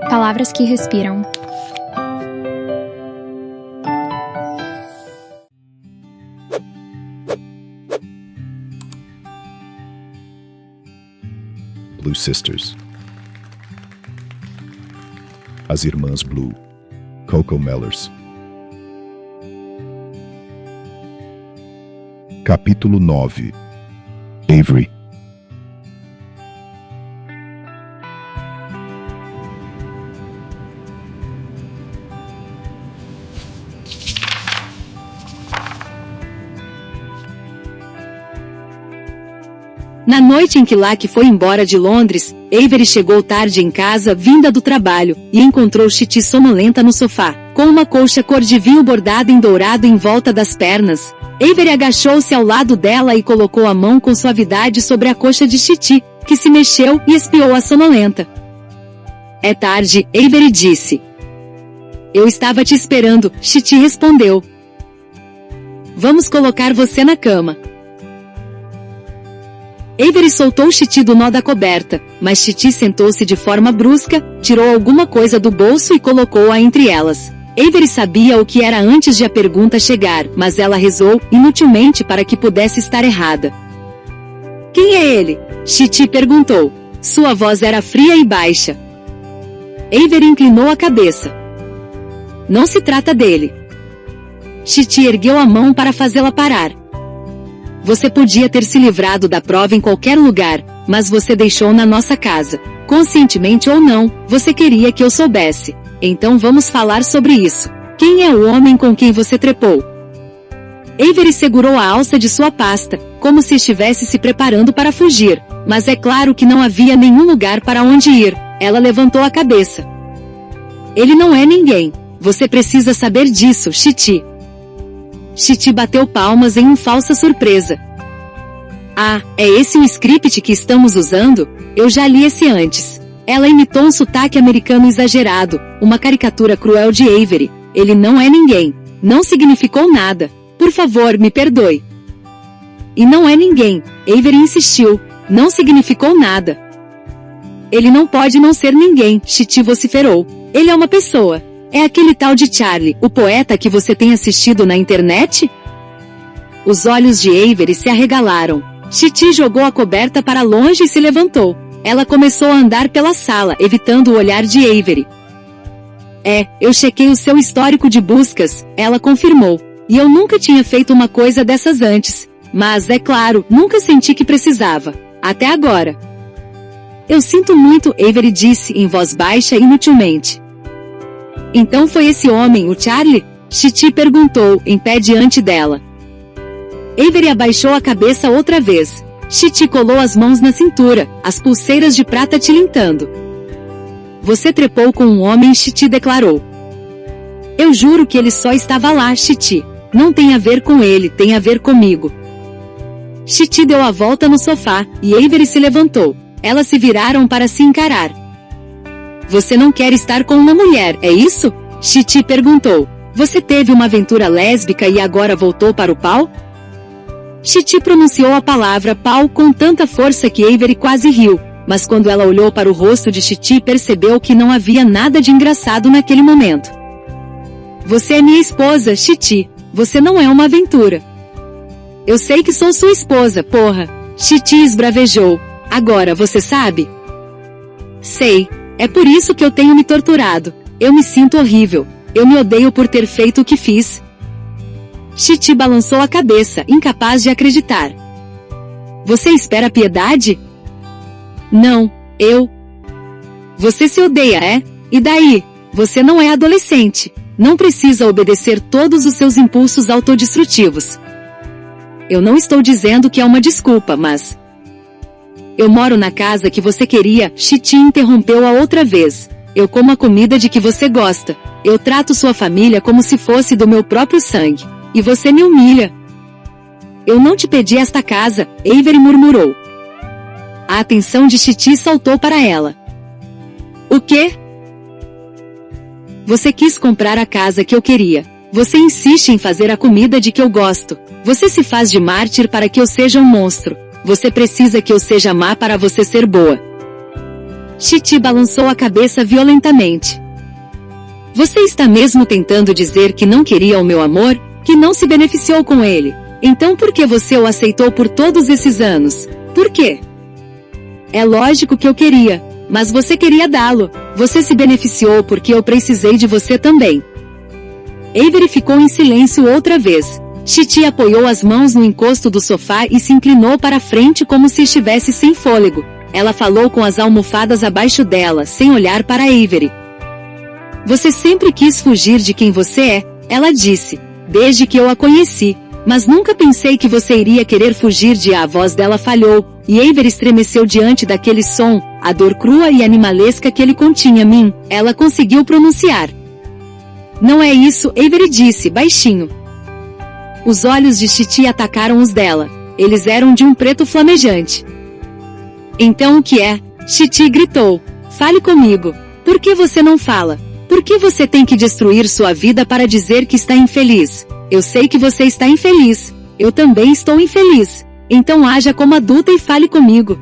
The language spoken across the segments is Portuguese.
Palavras que respiram. Blue Sisters. As Irmãs Blue, Coco Mellers. Capítulo 9. Avery. Na noite em que Locke foi embora de Londres, Avery chegou tarde em casa vinda do trabalho, e encontrou Chitty sonolenta no sofá, com uma colcha cor de vinho bordada em dourado em volta das pernas. Avery agachou-se ao lado dela e colocou a mão com suavidade sobre a coxa de Chitty, que se mexeu e espiou a sonolenta. É tarde, Avery disse. Eu estava te esperando, Chitty respondeu. Vamos colocar você na cama. Avery soltou Chitty do nó da coberta, mas Chitty sentou-se de forma brusca, tirou alguma coisa do bolso e colocou-a entre elas. Avery sabia o que era antes de a pergunta chegar, mas ela rezou, inutilmente para que pudesse estar errada. Quem é ele? Chitty perguntou. Sua voz era fria e baixa. Avery inclinou a cabeça. Não se trata dele. Chitty ergueu a mão para fazê-la parar. Você podia ter se livrado da prova em qualquer lugar, mas você deixou na nossa casa. Conscientemente ou não, você queria que eu soubesse. Então vamos falar sobre isso. Quem é o homem com quem você trepou? Avery segurou a alça de sua pasta, como se estivesse se preparando para fugir, mas é claro que não havia nenhum lugar para onde ir. Ela levantou a cabeça. Ele não é ninguém. Você precisa saber disso, Chitty. Chitty bateu palmas em falsa surpresa. Ah, é esse o script que estamos usando? Eu já li esse antes. Ela imitou um sotaque americano exagerado, uma caricatura cruel de Avery. Ele não é ninguém. Não significou nada. Por favor, me perdoe. E não é ninguém. Avery insistiu. Não significou nada. Ele não pode não ser ninguém, Chitty vociferou. Ele é uma pessoa. É aquele tal de Charlie, o poeta que você tem assistido na internet? Os olhos de Avery se arregalaram. Chitty jogou a coberta para longe e se levantou. Ela começou a andar pela sala, evitando o olhar de Avery. Eu chequei o seu histórico de buscas, ela confirmou. E eu nunca tinha feito uma coisa dessas antes. Mas, é claro, nunca senti que precisava. Até agora. Eu sinto muito, Avery disse em voz baixa inutilmente. Então foi esse homem, o Charlie? Chitty perguntou, em pé diante dela. Avery abaixou a cabeça outra vez. Chitty colou as mãos na cintura, as pulseiras de prata tilintando. Você trepou com um homem, Chitty declarou. Eu juro que ele só estava lá, Chitty. Não tem a ver com ele, tem a ver comigo. Chitty deu a volta no sofá, e Avery se levantou. Elas se viraram para se encarar. Você não quer estar com uma mulher, é isso? Chitty perguntou. Você teve uma aventura lésbica e agora voltou para o pau? Chitty pronunciou a palavra pau com tanta força que Avery quase riu, mas quando ela olhou para o rosto de Chitty percebeu que não havia nada de engraçado naquele momento. Você é minha esposa, Chitty. Você não é uma aventura. Eu sei que sou sua esposa, porra. Chitty esbravejou. Agora você sabe? Sei. É por isso que eu tenho me torturado. Eu me sinto horrível. Eu me odeio por ter feito o que fiz. Chitty balançou a cabeça, incapaz de acreditar. Você espera piedade? Não, eu... Você se odeia, é? E daí? Você não é adolescente. Não precisa obedecer todos os seus impulsos autodestrutivos. Eu não estou dizendo que é uma desculpa, mas... Eu moro na casa que você queria, Chitty interrompeu-a outra vez. Eu como a comida de que você gosta. Eu trato sua família como se fosse do meu próprio sangue. E você me humilha. Eu não te pedi esta casa, Avery murmurou. A atenção de Chitty saltou para ela. O quê? Você quis comprar a casa que eu queria. Você insiste em fazer a comida de que eu gosto. Você se faz de mártir para que eu seja um monstro. Você precisa que eu seja má para você ser boa. Chitty balançou a cabeça violentamente. Você está mesmo tentando dizer que não queria o meu amor, que não se beneficiou com ele? Então por que você o aceitou por todos esses anos? Por quê? É lógico que eu queria, mas você queria dá-lo. Você se beneficiou porque eu precisei de você também. Avery ficou em silêncio outra vez. Chitty apoiou as mãos no encosto do sofá e se inclinou para frente como se estivesse sem fôlego. Ela falou com as almofadas abaixo dela, sem olhar para Avery. Você sempre quis fugir de quem você é, ela disse, desde que eu a conheci. Mas nunca pensei que você iria querer fugir de... A voz dela falhou, e Avery estremeceu diante daquele som, a dor crua e animalesca que ele continha. Ela conseguiu pronunciar. Não é isso, Avery disse, baixinho. Os olhos de Chitty atacaram os dela. Eles eram de um preto flamejante. Então o que é? Chitty gritou. Fale comigo. Por que você não fala? Por que você tem que destruir sua vida para dizer que está infeliz? Eu sei que você está infeliz. Eu também estou infeliz. Então haja como adulta e fale comigo.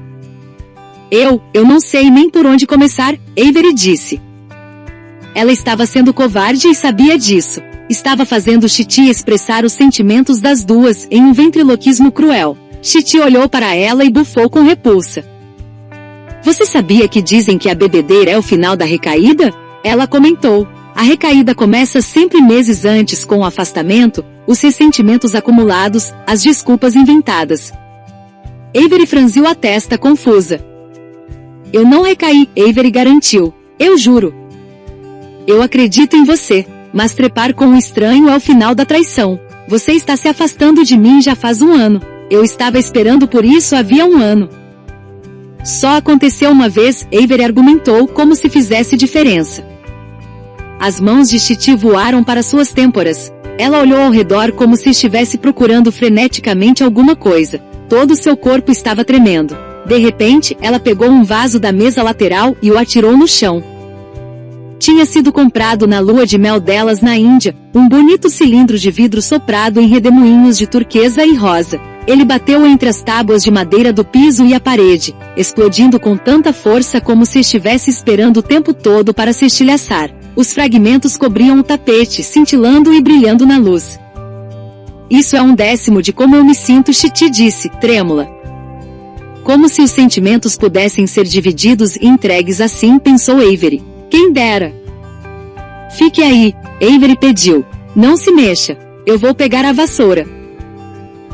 Eu não sei nem por onde começar, Avery disse. Ela estava sendo covarde e sabia disso. Estava fazendo Chitty expressar os sentimentos das duas em um ventriloquismo cruel. Chitty olhou para ela e bufou com repulsa. Você sabia que dizem que a bebedeira é o final da recaída? Ela comentou. A recaída começa sempre meses antes com o afastamento, os ressentimentos acumulados, as desculpas inventadas. Avery franziu a testa confusa. Eu não recaí, Avery garantiu. Eu juro. Eu acredito em você, mas trepar com um estranho é o final da traição. Você está se afastando de mim já faz 1 ano. Eu estava esperando por isso havia 1 ano. Só aconteceu uma vez, Avery argumentou como se fizesse diferença. As mãos de Chitty voaram para suas têmporas. Ela olhou ao redor como se estivesse procurando freneticamente alguma coisa. Todo seu corpo estava tremendo. De repente, ela pegou um vaso da mesa lateral e o atirou no chão. Tinha sido comprado na lua de mel delas na Índia, um bonito cilindro de vidro soprado em redemoinhos de turquesa e rosa. Ele bateu entre as tábuas de madeira do piso e a parede, explodindo com tanta força como se estivesse esperando o tempo todo para se estilhaçar. Os fragmentos cobriam o tapete, cintilando e brilhando na luz. Isso é 1/10 de como eu me sinto, Chitty disse, trêmula. Como se os sentimentos pudessem ser divididos e entregues assim, pensou Avery. Quem dera. Fique aí, Avery pediu. Não se mexa. Eu vou pegar a vassoura.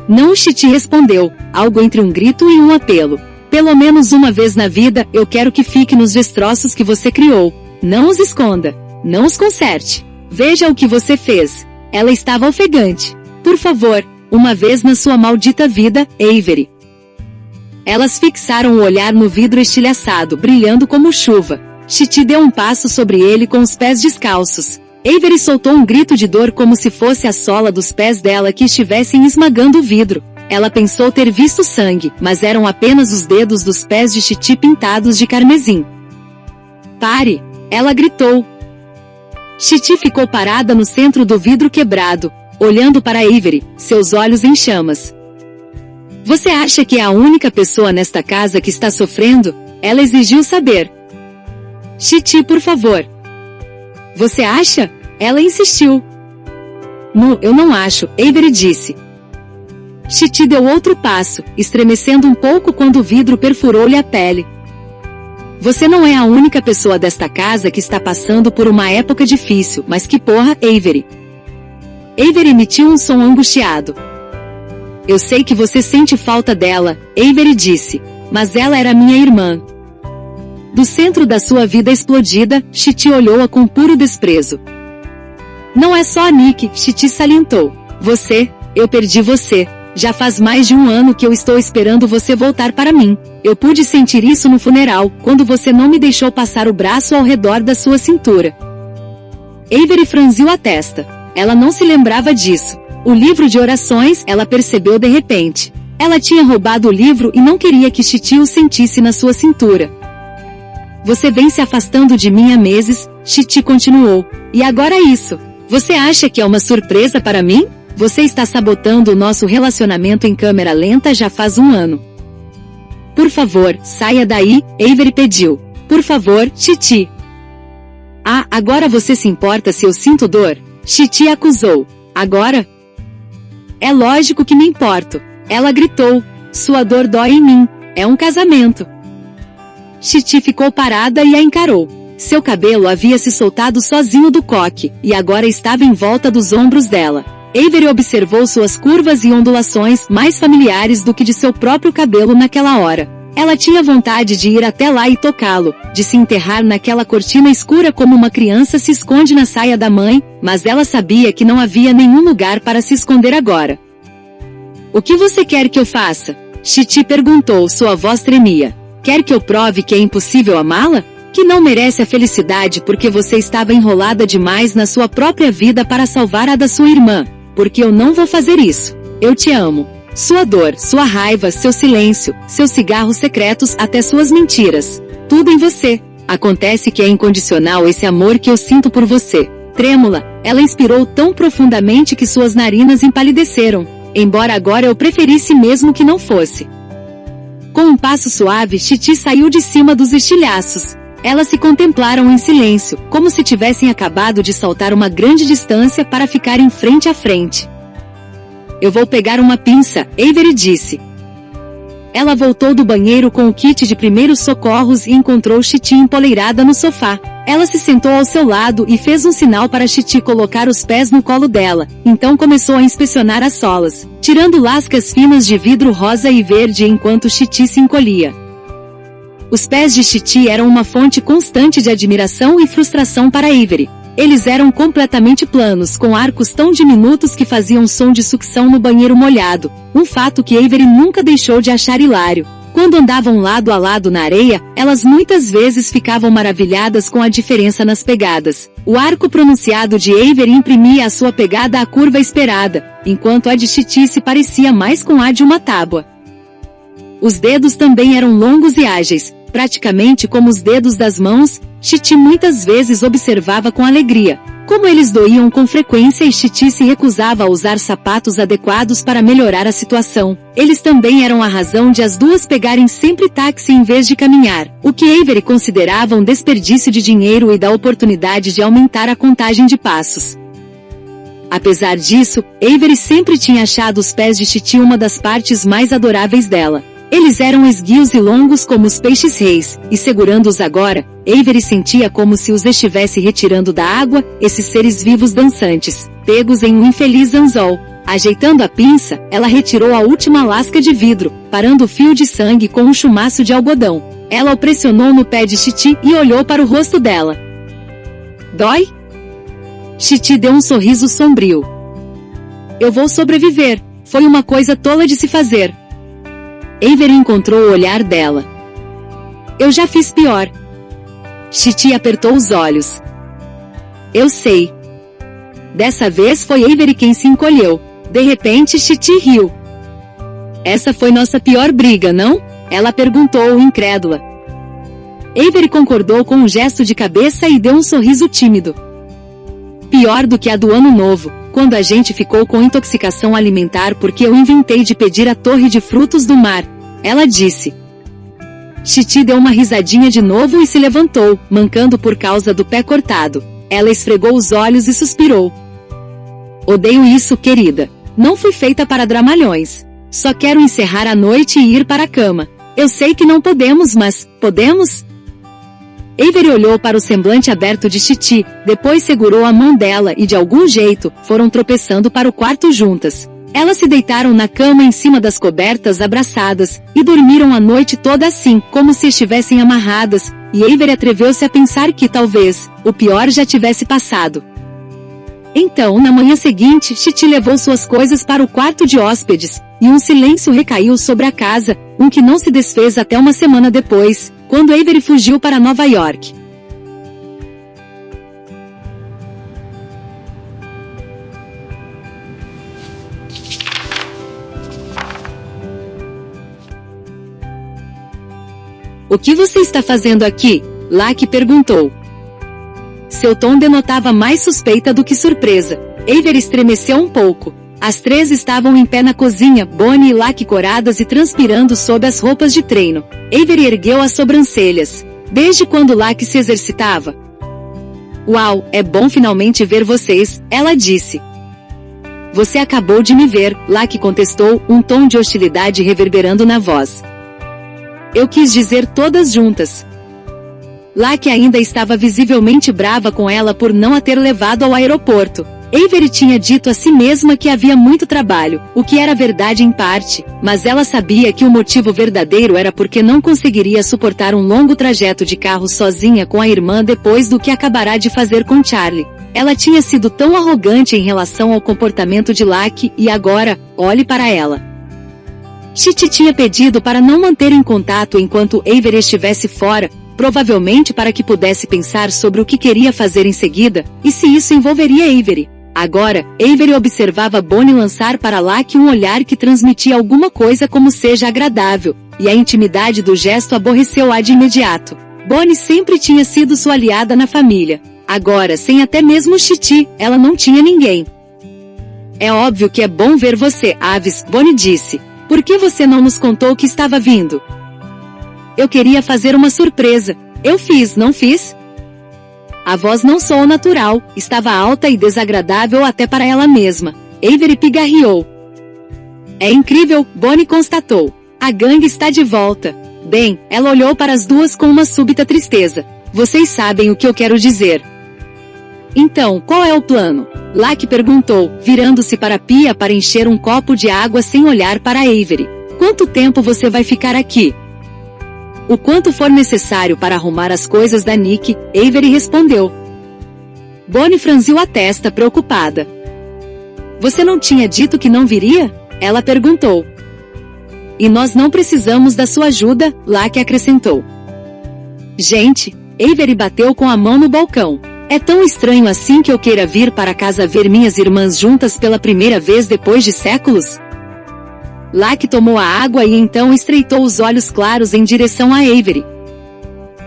Não, Chitty respondeu, algo entre um grito e um apelo. Pelo menos uma vez na vida, eu quero que fique nos destroços que você criou. Não os esconda. Não os conserte. Veja o que você fez. Ela estava ofegante. Por favor, uma vez na sua maldita vida, Avery. Elas fixaram o olhar no vidro estilhaçado, brilhando como chuva. Chitty deu um passo sobre ele com os pés descalços. Avery soltou um grito de dor como se fosse a sola dos pés dela que estivessem esmagando o vidro. Ela pensou ter visto sangue, mas eram apenas os dedos dos pés de Chitty pintados de carmesim. Pare! Ela gritou. Chitty ficou parada no centro do vidro quebrado, olhando para Avery, seus olhos em chamas. Você acha que é a única pessoa nesta casa que está sofrendo? Ela exigiu saber. Chitty, por favor. Você acha? Ela insistiu. Eu não acho, Avery disse. Chitty deu outro passo, estremecendo um pouco quando o vidro perfurou-lhe a pele. Você não é a única pessoa desta casa que está passando por uma época difícil, mas que porra, Avery. Avery emitiu um som angustiado. Eu sei que você sente falta dela, Avery disse, mas ela era minha irmã. Do centro da sua vida explodida, Chitty olhou-a com puro desprezo. Não é só a Nick, Chitty salientou. Eu perdi você. Já faz mais de 1 ano que eu estou esperando você voltar para mim. Eu pude sentir isso no funeral, quando você não me deixou passar o braço ao redor da sua cintura. Avery franziu a testa. Ela não se lembrava disso. O livro de orações, ela percebeu de repente. Ela tinha roubado o livro e não queria que Chitty o sentisse na sua cintura. Você vem se afastando de mim há meses, Chitty continuou. E agora isso? Você acha que é uma surpresa para mim? Você está sabotando o nosso relacionamento em câmera lenta já faz 1 ano. Por favor, saia daí, Avery pediu. Por favor, Titi. Ah, agora você se importa se eu sinto dor? Titi acusou. Agora? É lógico que me importo. Ela gritou. Sua dor dói em mim. É um casamento. Titi ficou parada e a encarou. Seu cabelo havia se soltado sozinho do coque, e agora estava em volta dos ombros dela. Avery observou suas curvas e ondulações mais familiares do que de seu próprio cabelo naquela hora. Ela tinha vontade de ir até lá e tocá-lo, de se enterrar naquela cortina escura como uma criança se esconde na saia da mãe, mas ela sabia que não havia nenhum lugar para se esconder agora. O que você quer que eu faça? Titi perguntou, sua voz tremia. Quer que eu prove que é impossível amá-la? Que não merece a felicidade porque você estava enrolada demais na sua própria vida para salvar a da sua irmã? Porque eu não vou fazer isso. Eu te amo. Sua dor, sua raiva, seu silêncio, seus cigarros secretos, até suas mentiras. Tudo em você. Acontece que é incondicional esse amor que eu sinto por você. Trêmula, ela inspirou tão profundamente que suas narinas empalideceram. Embora agora eu preferisse mesmo que não fosse. Com um passo suave, Titi saiu de cima dos estilhaços. Elas se contemplaram em silêncio, como se tivessem acabado de saltar uma grande distância para ficarem frente a frente. Eu vou pegar uma pinça, Avery disse. Ela voltou do banheiro com o kit de primeiros socorros e encontrou Titi empoleirada no sofá. Ela se sentou ao seu lado e fez um sinal para Titi colocar os pés no colo dela, então começou a inspecionar as solas, tirando lascas finas de vidro rosa e verde enquanto Titi se encolhia. Os pés de Titi eram uma fonte constante de admiração e frustração para Avery. Eles eram completamente planos, com arcos tão diminutos que faziam som de sucção no banheiro molhado, um fato que Avery nunca deixou de achar hilário. Quando andavam lado a lado na areia, elas muitas vezes ficavam maravilhadas com a diferença nas pegadas. O arco pronunciado de Avery imprimia à sua pegada a curva esperada, enquanto a de Titi se parecia mais com a de uma tábua. Os dedos também eram longos e ágeis, praticamente como os dedos das mãos. Titi muitas vezes observava com alegria como eles doíam com frequência e Titi se recusava a usar sapatos adequados para melhorar a situação. Eles também eram a razão de as duas pegarem sempre táxi em vez de caminhar, o que Avery considerava um desperdício de dinheiro e da oportunidade de aumentar a contagem de passos. Apesar disso, Avery sempre tinha achado os pés de Titi uma das partes mais adoráveis dela. Eles eram esguios e longos como os peixes-reis, e segurando-os agora, Avery sentia como se os estivesse retirando da água, esses seres vivos dançantes, pegos em um infeliz anzol. Ajeitando a pinça, ela retirou a última lasca de vidro, parando o fio de sangue com um chumaço de algodão. Ela o pressionou no pé de Titi e olhou para o rosto dela. Dói? Titi deu um sorriso sombrio. Eu vou sobreviver. Foi uma coisa tola de se fazer. Avery encontrou o olhar dela. Eu já fiz pior. Titi apertou os olhos. Eu sei. Dessa vez foi Avery quem se encolheu. De repente Titi riu. Essa foi nossa pior briga, não? Ela perguntou, incrédula. Avery concordou com um gesto de cabeça e deu um sorriso tímido. Pior do que a do ano novo, quando a gente ficou com intoxicação alimentar porque eu inventei de pedir a torre de frutos do mar. Ela disse. Titi deu uma risadinha de novo e se levantou, mancando por causa do pé cortado. Ela esfregou os olhos e suspirou. Odeio isso, querida. Não fui feita para dramalhões. Só quero encerrar a noite e ir para a cama. Eu sei que não podemos, mas, podemos? Avery olhou para o semblante aberto de Titi, depois segurou a mão dela e de algum jeito, foram tropeçando para o quarto juntas. Elas se deitaram na cama em cima das cobertas abraçadas, e dormiram a noite toda assim, como se estivessem amarradas, e Avery atreveu-se a pensar que talvez, o pior já tivesse passado. Então, na manhã seguinte, Titi levou suas coisas para o quarto de hóspedes, e um silêncio recaiu sobre a casa, um que não se desfez até uma semana depois, quando Avery fugiu para Nova York. O que você está fazendo aqui? Locke perguntou. Seu tom denotava mais suspeita do que surpresa. Avery estremeceu um pouco. As três estavam em pé na cozinha, Bonnie e Locke coradas e transpirando sob as roupas de treino. Avery ergueu as sobrancelhas. Desde quando Lacke se exercitava? Uau, é bom finalmente ver vocês, ela disse. Você acabou de me ver, Lacke contestou, um tom de hostilidade reverberando na voz. Eu quis dizer todas juntas. Lacke ainda estava visivelmente brava com ela por não a ter levado ao aeroporto. Avery tinha dito a si mesma que havia muito trabalho, o que era verdade em parte, mas ela sabia que o motivo verdadeiro era porque não conseguiria suportar um longo trajeto de carro sozinha com a irmã depois do que acabará de fazer com Charlie. Ela tinha sido tão arrogante em relação ao comportamento de Lacke e agora, olhe para ela. Chitty tinha pedido para não manterem contato enquanto Avery estivesse fora, provavelmente para que pudesse pensar sobre o que queria fazer em seguida, e se isso envolveria Avery. Agora, Avery observava Bonnie lançar para Lacke um olhar que transmitia alguma coisa como seja agradável, e a intimidade do gesto aborreceu-a de imediato. Bonnie sempre tinha sido sua aliada na família. Agora, sem até mesmo Chitty, ela não tinha ninguém. É óbvio que é bom ver você, Aves, Bonnie disse. Por que você não nos contou que estava vindo? Eu queria fazer uma surpresa. Eu fiz, não fiz? A voz não soou natural, estava alta e desagradável até para ela mesma. Avery pigarreou. É incrível, Bonnie constatou. A gangue está de volta. Bem, ela olhou para as duas com uma súbita tristeza. Vocês sabem o que eu quero dizer. Então, qual é o plano? Lacke perguntou, virando-se para a pia para encher um copo de água sem olhar para Avery. Quanto tempo você vai ficar aqui? O quanto for necessário para arrumar as coisas da Nick, Avery respondeu. Bonnie franziu a testa preocupada. Você não tinha dito que não viria? Ela perguntou. E nós não precisamos da sua ajuda, Lacke acrescentou. Gente, Avery bateu com a mão no balcão. É tão estranho assim que eu queira vir para casa ver minhas irmãs juntas pela primeira vez depois de séculos? Lacke tomou a água e então estreitou os olhos claros em direção a Avery.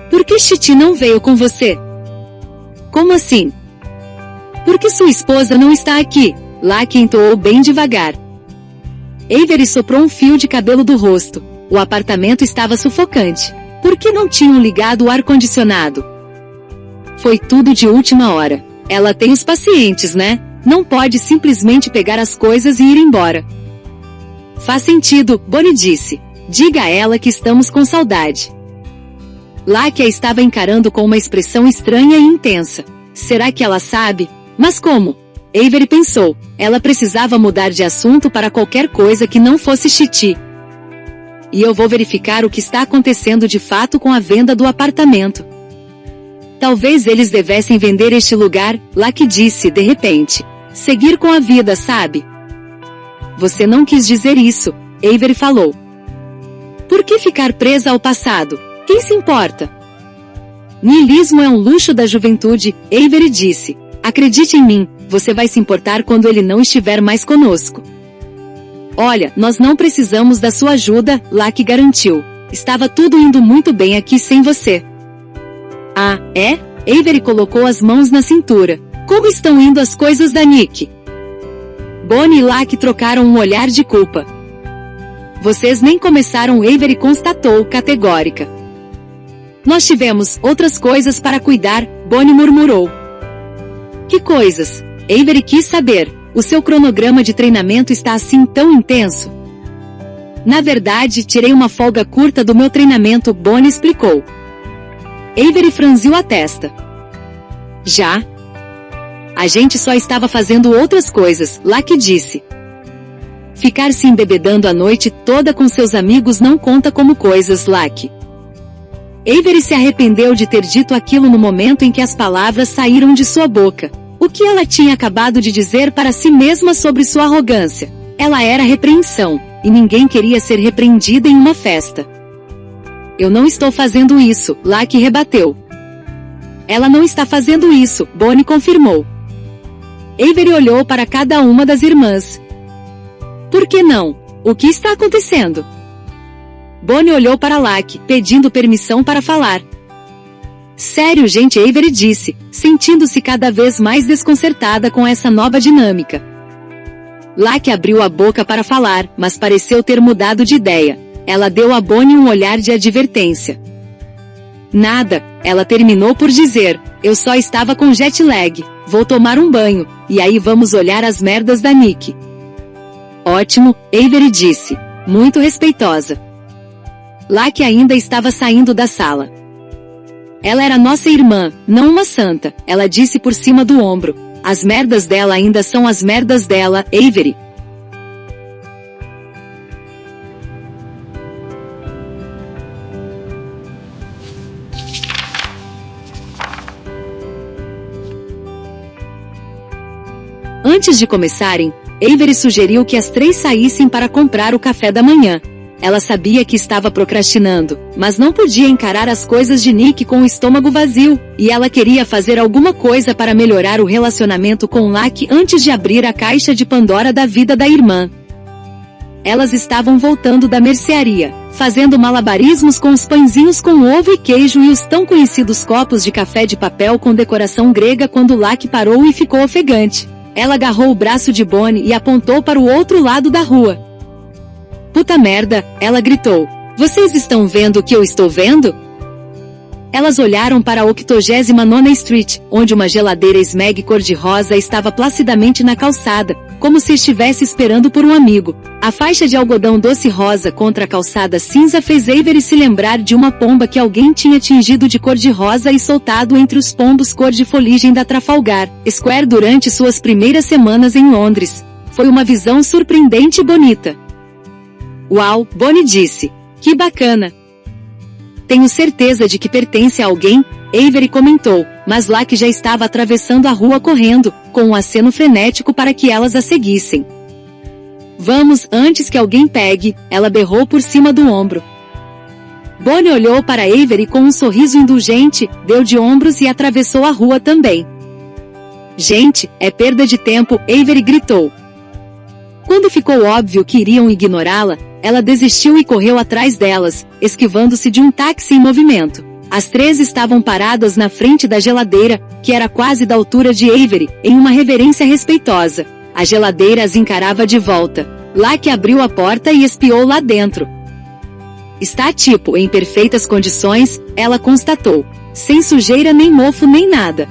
Por que Chitty não veio com você? Como assim? Porque sua esposa não está aqui, Lacke entoou bem devagar. Avery soprou um fio de cabelo do rosto. O apartamento estava sufocante. Por que não tinham ligado o ar-condicionado? Foi tudo de última hora. Ela tem os pacientes, né? Não pode simplesmente pegar as coisas e ir embora. Faz sentido, Bonnie disse. Diga a ela que estamos com saudade. Lacke a estava encarando com uma expressão estranha e intensa. Será que ela sabe? Mas como? Avery pensou. Ela precisava mudar de assunto para qualquer coisa que não fosse Chitty. E eu vou verificar o que está acontecendo de fato com a venda do apartamento. Talvez eles devessem vender este lugar, Lacke disse de repente. Seguir com a vida, sabe? Você não quis dizer isso, Avery falou. Por que ficar presa ao passado? Quem se importa? Niilismo é um luxo da juventude, Avery disse. Acredite em mim, você vai se importar quando ele não estiver mais conosco. Olha, nós não precisamos da sua ajuda, Lacke garantiu. Estava tudo indo muito bem aqui sem você. Ah, é? Avery colocou as mãos na cintura. Como estão indo as coisas da Nick? Bonnie e Lacke trocaram um olhar de culpa. Vocês nem começaram, Avery constatou, categórica. Nós tivemos outras coisas para cuidar, Bonnie murmurou. Que coisas? Avery quis saber. O seu cronograma de treinamento está assim tão intenso? Na verdade, tirei uma folga curta do meu treinamento, Bonnie explicou. Avery franziu a testa. Já? A gente só estava fazendo outras coisas, Lacke disse. Ficar se embebedando a noite toda com seus amigos não conta como coisas, Lacke. Avery se arrependeu de ter dito aquilo no momento em que as palavras saíram de sua boca. O que ela tinha acabado de dizer para si mesma sobre sua arrogância? Ela era repreensão, e ninguém queria ser repreendida em uma festa. Eu não estou fazendo isso, Lacke rebateu. Ela não está fazendo isso, Bonnie confirmou. Avery olhou para cada uma das irmãs. Por que não? O que está acontecendo? Bonnie olhou para Lacke, pedindo permissão para falar. Sério, gente, Avery disse, sentindo-se cada vez mais desconcertada com essa nova dinâmica. Lacke abriu a boca para falar, mas pareceu ter mudado de ideia. Ela deu a Bonnie um olhar de advertência. Nada, ela terminou por dizer. Eu só estava com jet lag. Vou tomar um banho, e aí vamos olhar as merdas da Nick. Ótimo, Avery disse. Muito respeitosa. Lacke ainda estava saindo da sala. Ela era nossa irmã, não uma santa, ela disse por cima do ombro. As merdas dela ainda são as merdas dela, Avery. Antes de começarem, Avery sugeriu que as três saíssem para comprar o café da manhã. Ela sabia que estava procrastinando, mas não podia encarar as coisas de Nick com o estômago vazio, e ela queria fazer alguma coisa para melhorar o relacionamento com Lacke antes de abrir a caixa de Pandora da vida da irmã. Elas estavam voltando da mercearia, fazendo malabarismos com os pãezinhos com ovo e queijo e os tão conhecidos copos de café de papel com decoração grega quando Lacke parou e ficou ofegante. Ela agarrou o braço de Bonnie e apontou para o outro lado da rua. Puta merda, ela gritou. Vocês estão vendo o que eu estou vendo? Elas olharam para a 89ª Street, onde uma geladeira Smeg cor-de-rosa estava placidamente na calçada, como se estivesse esperando por um amigo. A faixa de algodão doce rosa contra a calçada cinza fez Avery se lembrar de uma pomba que alguém tinha tingido de cor-de-rosa e soltado entre os pombos cor-de-foligem da Trafalgar Square durante suas primeiras semanas em Londres. Foi uma visão surpreendente e bonita. Uau, Bonnie disse. Que bacana. Tenho certeza de que pertence a alguém, Avery comentou, mas Lacke já estava atravessando a rua correndo, com um aceno frenético para que elas a seguissem. Vamos, antes que alguém pegue, ela berrou por cima do ombro. Bonnie olhou para Avery com um sorriso indulgente, deu de ombros e atravessou a rua também. Gente, é perda de tempo, Avery gritou. Quando ficou óbvio que iriam ignorá-la, ela desistiu e correu atrás delas, esquivando-se de um táxi em movimento. As três estavam paradas na frente da geladeira, que era quase da altura de Avery, em uma reverência respeitosa. A geladeira as encarava de volta. Lacke abriu a porta e espiou lá dentro. Está tipo em perfeitas condições, ela constatou. Sem sujeira nem mofo nem nada.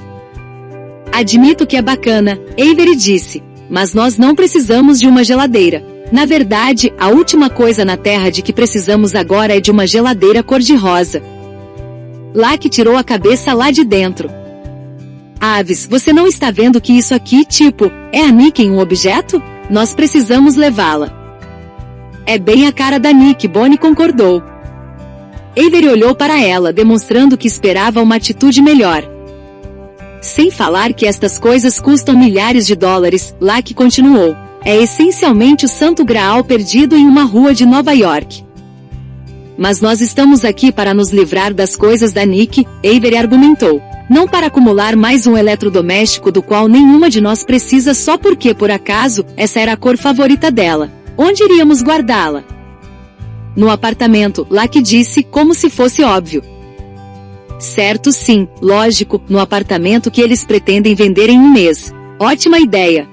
Admito que é bacana, Avery disse. Mas nós não precisamos de uma geladeira. Na verdade, a última coisa na Terra de que precisamos agora é de uma geladeira cor-de-rosa. Lacke tirou a cabeça lá de dentro. Aves, você não está vendo que isso aqui, tipo, é a Nick em um objeto? Nós precisamos levá-la. É bem a cara da Nick, Bonnie concordou. Avery olhou para ela, demonstrando que esperava uma atitude melhor. Sem falar que estas coisas custam milhares de dólares, Lacke continuou. É essencialmente o santo graal perdido em uma rua de Nova York. Mas nós estamos aqui para nos livrar das coisas da Nick, Avery argumentou. Não para acumular mais um eletrodoméstico do qual nenhuma de nós precisa só porque, por acaso, essa era a cor favorita dela. Onde iríamos guardá-la? No apartamento, Lacke disse, como se fosse óbvio. Certo, sim, lógico, no apartamento que eles pretendem vender em um mês. Ótima ideia.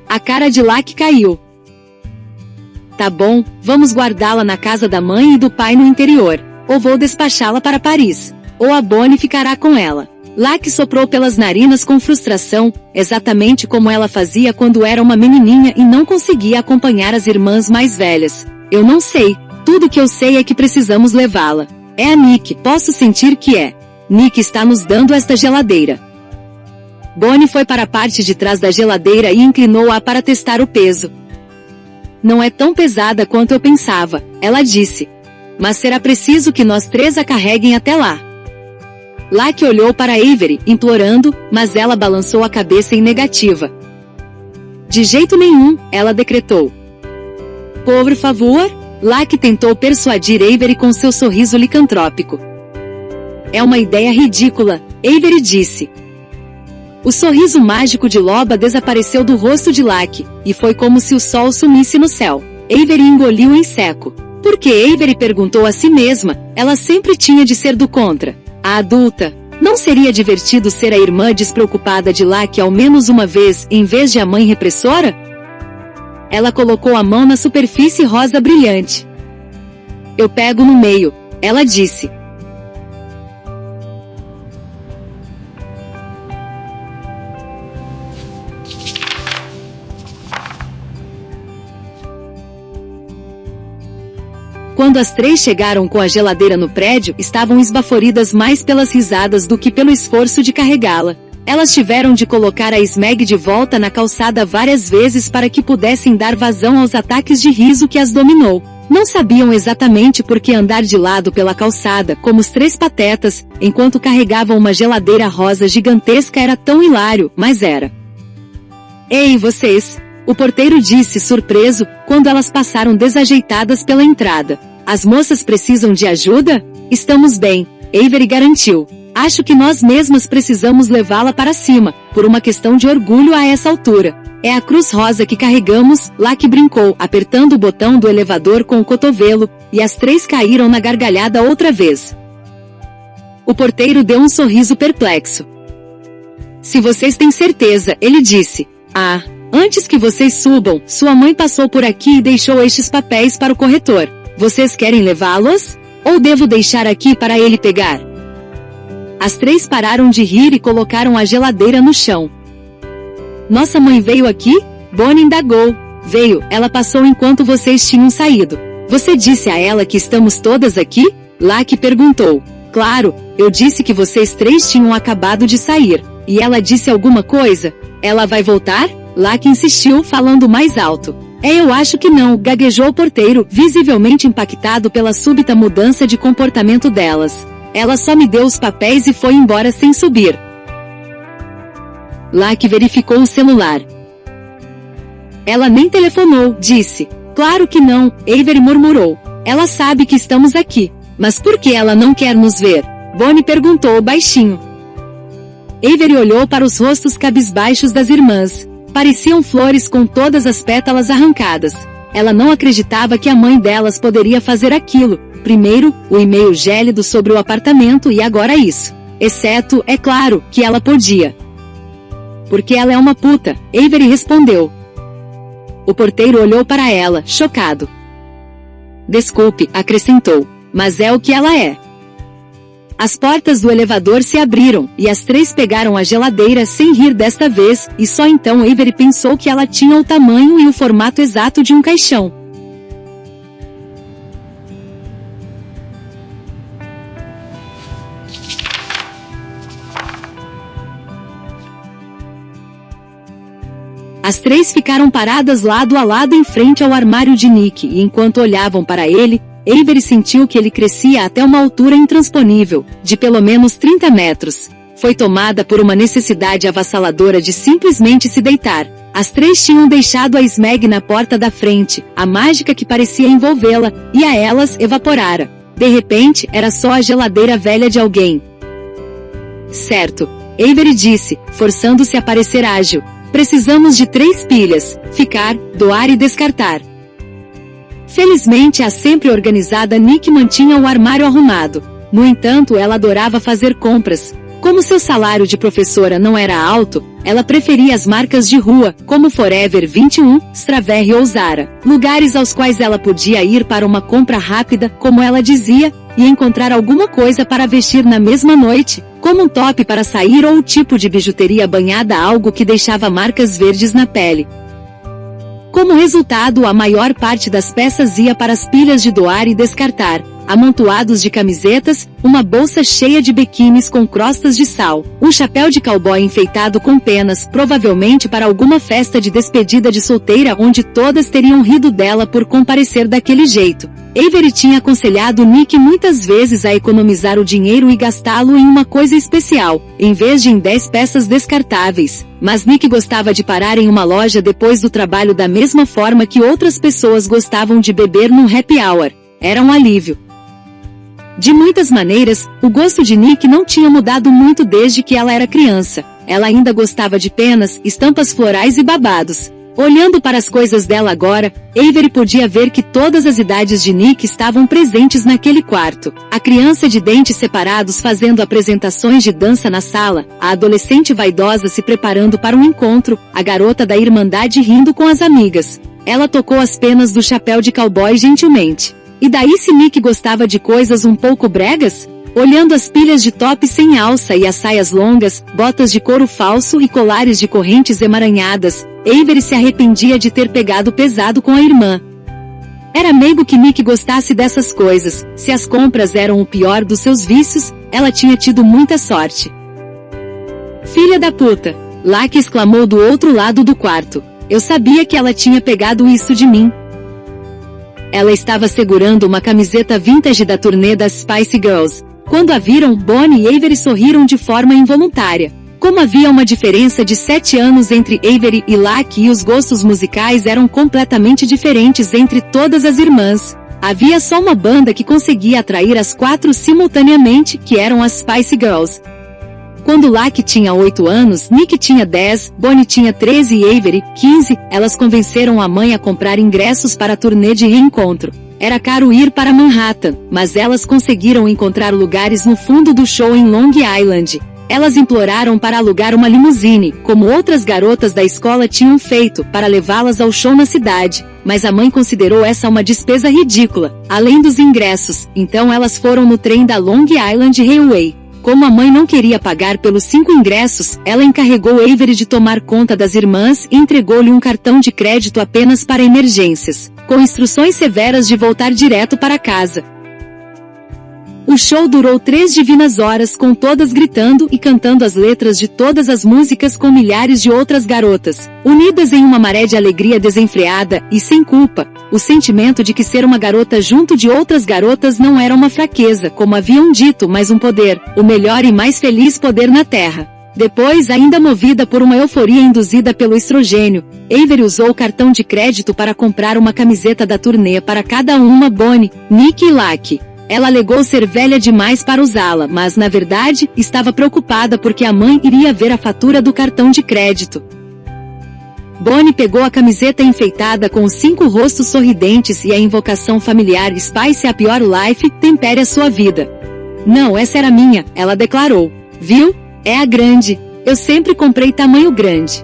A cara de Lacke caiu. Tá bom, vamos guardá-la na casa da mãe e do pai no interior. Ou vou despachá-la para Paris. Ou a Bonnie ficará com ela. Lacke soprou pelas narinas com frustração, exatamente como ela fazia quando era uma menininha e não conseguia acompanhar as irmãs mais velhas. Eu não sei, tudo que eu sei é que precisamos levá-la. É a Nick, posso sentir que é. Nick está nos dando esta geladeira. Bonnie foi para a parte de trás da geladeira e inclinou-a para testar o peso. Não é tão pesada quanto eu pensava, ela disse. Mas será preciso que nós três a carreguem até lá. Lacke olhou para Avery, implorando, mas ela balançou a cabeça em negativa. De jeito nenhum, ela decretou. Por favor? Lacke tentou persuadir Avery com seu sorriso licantrópico. É uma ideia ridícula, Avery disse. O sorriso mágico de Loba desapareceu do rosto de Lacke, e foi como se o sol sumisse no céu. Avery engoliu em seco. Por que Avery perguntou a si mesma, ela sempre tinha de ser do contra. A adulta. Não seria divertido ser a irmã despreocupada de Lacke ao menos uma vez, em vez de a mãe repressora? Ela colocou a mão na superfície rosa brilhante. Eu pego no meio, ela disse. Quando as três chegaram com a geladeira no prédio, estavam esbaforidas mais pelas risadas do que pelo esforço de carregá-la. Elas tiveram de colocar a Smeg de volta na calçada várias vezes para que pudessem dar vazão aos ataques de riso que as dominou. Não sabiam exatamente por que andar de lado pela calçada, como os três patetas, enquanto carregavam uma geladeira rosa gigantesca era tão hilário, mas era. Ei, vocês! O porteiro disse surpreso, quando elas passaram desajeitadas pela entrada. As moças precisam de ajuda? Estamos bem, Avery garantiu. Acho que nós mesmas precisamos levá-la para cima, por uma questão de orgulho a essa altura. É a cruz rosa que carregamos, Lucky brincou, apertando o botão do elevador com o cotovelo, e as três caíram na gargalhada outra vez. O porteiro deu um sorriso perplexo. Se vocês têm certeza, ele disse. Ah, antes que vocês subam, sua mãe passou por aqui e deixou estes papéis para o corretor. Vocês querem levá-los? Ou devo deixar aqui para ele pegar? As três pararam de rir e colocaram a geladeira no chão. Nossa mãe veio aqui? Bonnie indagou. Veio, ela passou enquanto vocês tinham saído. Você disse a ela que estamos todas aqui? Lucky perguntou. Claro, eu disse que vocês três tinham acabado de sair. E ela disse alguma coisa? Ela vai voltar? Lucky insistiu, falando mais alto. Eu acho que não, gaguejou o porteiro, visivelmente impactado pela súbita mudança de comportamento delas. Ela só me deu os papéis e foi embora sem subir. Lucky verificou o celular. Ela nem telefonou, disse. Claro que não, Avery murmurou. Ela sabe que estamos aqui. Mas por que ela não quer nos ver? Bonnie perguntou baixinho. Avery olhou para os rostos cabisbaixos das irmãs. Pareciam flores com todas as pétalas arrancadas. Ela não acreditava que a mãe delas poderia fazer aquilo. Primeiro, o e-mail gélido sobre o apartamento e agora isso. Exceto, é claro, que ela podia. Porque ela é uma puta, Avery respondeu. O porteiro olhou para ela, chocado. Desculpe, acrescentou, mas é o que ela é. As portas do elevador se abriram, e as três pegaram a geladeira sem rir desta vez, e só então Avery pensou que ela tinha o tamanho e o formato exato de um caixão. As três ficaram paradas lado a lado em frente ao armário de Nick, e enquanto olhavam para ele, Avery sentiu que ele crescia até uma altura intransponível, de pelo menos 30 metros. Foi tomada por uma necessidade avassaladora de simplesmente se deitar. As três tinham deixado a Smeg na porta da frente, a mágica que parecia envolvê-la, e a elas evaporara. De repente, era só a geladeira velha de alguém. Certo, Avery disse, forçando-se a parecer ágil. Precisamos de 3 pilhas, ficar, doar e descartar. Felizmente a sempre organizada Nick mantinha o armário arrumado. No entanto, ela adorava fazer compras. Como seu salário de professora não era alto, ela preferia as marcas de rua, como Forever 21, Strawberry ou Zara. Lugares aos quais ela podia ir para uma compra rápida, como ela dizia, e encontrar alguma coisa para vestir na mesma noite, como um top para sair ou o tipo de bijuteria banhada a algo que deixava marcas verdes na pele. Como resultado, a maior parte das peças ia para as pilhas de doar e descartar, amontoados de camisetas, uma bolsa cheia de biquínis com crostas de sal, um chapéu de cowboy enfeitado com penas, provavelmente para alguma festa de despedida de solteira onde todas teriam rido dela por comparecer daquele jeito. Avery tinha aconselhado Nick muitas vezes a economizar o dinheiro e gastá-lo em uma coisa especial, em vez de em 10 peças descartáveis, mas Nick gostava de parar em uma loja depois do trabalho da mesma forma que outras pessoas gostavam de beber num happy hour. Era um alívio. De muitas maneiras, o gosto de Nick não tinha mudado muito desde que ela era criança. Ela ainda gostava de penas, estampas florais e babados. Olhando para as coisas dela agora, Avery podia ver que todas as idades de Nick estavam presentes naquele quarto. A criança de dentes separados fazendo apresentações de dança na sala, a adolescente vaidosa se preparando para um encontro, a garota da irmandade rindo com as amigas. Ela tocou as penas do chapéu de cowboy gentilmente. E daí se Nick gostava de coisas um pouco bregas? Olhando as pilhas de top sem alça e as saias longas, botas de couro falso e colares de correntes emaranhadas, Avery se arrependia de ter pegado pesado com a irmã. Era meio que Nick gostasse dessas coisas. Se as compras eram o pior dos seus vícios, ela tinha tido muita sorte. Filha da puta! Lacke exclamou do outro lado do quarto. Eu sabia que ela tinha pegado isso de mim. Ela estava segurando uma camiseta vintage da turnê das Spice Girls. Quando a viram, Bonnie e Avery sorriram de forma involuntária. Como havia uma diferença de 7 anos entre Avery e Lacke e os gostos musicais eram completamente diferentes entre todas as irmãs, havia só uma banda que conseguia atrair as 4 simultaneamente, que eram as Spice Girls. Quando Lacke tinha 8 anos, Nick tinha 10, Bonnie tinha 13 e Avery, 15, elas convenceram a mãe a comprar ingressos para a turnê de reencontro. Era caro ir para Manhattan, mas elas conseguiram encontrar lugares no fundo do show em Long Island. Elas imploraram para alugar uma limusine, como outras garotas da escola tinham feito, para levá-las ao show na cidade, mas a mãe considerou essa uma despesa ridícula, além dos ingressos, então elas foram no trem da Long Island Railway. Como a mãe não queria pagar pelos 5 ingressos, ela encarregou Avery de tomar conta das irmãs e entregou-lhe um cartão de crédito apenas para emergências, com instruções severas de voltar direto para casa. O show durou 3 divinas horas com todas gritando e cantando as letras de todas as músicas com milhares de outras garotas, unidas em uma maré de alegria desenfreada e sem culpa. O sentimento de que ser uma garota junto de outras garotas não era uma fraqueza, como haviam dito, mas um poder, o melhor e mais feliz poder na Terra. Depois, ainda movida por uma euforia induzida pelo estrogênio, Avery usou o cartão de crédito para comprar uma camiseta da turnê para cada uma Bonnie, Nick e Lacke. Ela alegou ser velha demais para usá-la, mas na verdade, estava preocupada porque a mãe iria ver a fatura do cartão de crédito. Bonnie pegou a camiseta enfeitada com os 5 rostos sorridentes e a invocação familiar Spice Up Your Life, tempere a sua vida. Não, essa era minha, ela declarou. Viu? É a grande. Eu sempre comprei tamanho grande.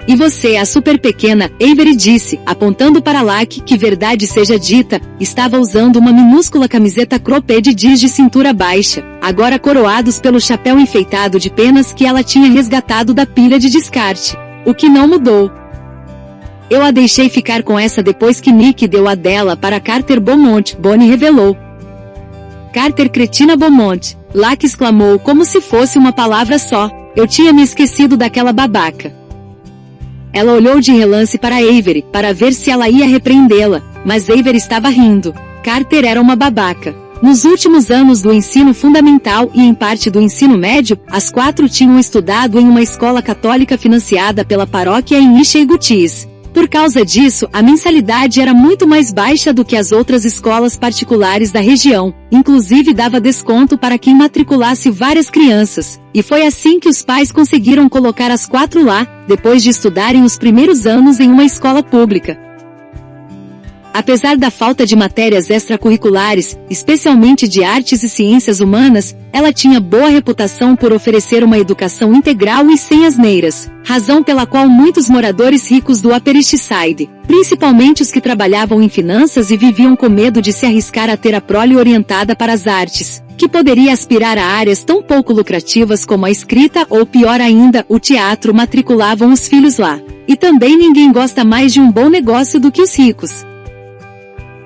E você, a super pequena, Avery disse, apontando para Lacke, que verdade seja dita, estava usando uma minúscula camiseta cropped de jeans de cintura baixa, agora coroados pelo chapéu enfeitado de penas que ela tinha resgatado da pilha de descarte. O que não mudou. Eu a deixei ficar com essa depois que Nick deu a dela para Carter Beaumont, Bonnie revelou. Carter Cretina Beaumont, Lacke exclamou como se fosse uma palavra só. Eu tinha me esquecido daquela babaca. Ela olhou de relance para Avery, para ver se ela ia repreendê-la, mas Avery estava rindo. Carter era uma babaca. Nos últimos anos do ensino fundamental e em parte do ensino médio, as 4 tinham estudado em uma escola católica financiada pela paróquia em Ichigutis. Por causa disso, a mensalidade era muito mais baixa do que as outras escolas particulares da região, inclusive dava desconto para quem matriculasse várias crianças, e foi assim que os pais conseguiram colocar as 4 lá, depois de estudarem os primeiros anos em uma escola pública. Apesar da falta de matérias extracurriculares, especialmente de artes e ciências humanas, ela tinha boa reputação por oferecer uma educação integral e sem asneiras, razão pela qual muitos moradores ricos do Upper East Side, principalmente os que trabalhavam em finanças e viviam com medo de se arriscar a ter a prole orientada para as artes, que poderia aspirar a áreas tão pouco lucrativas como a escrita ou, pior ainda, o teatro, matriculavam os filhos lá. E também ninguém gosta mais de um bom negócio do que os ricos.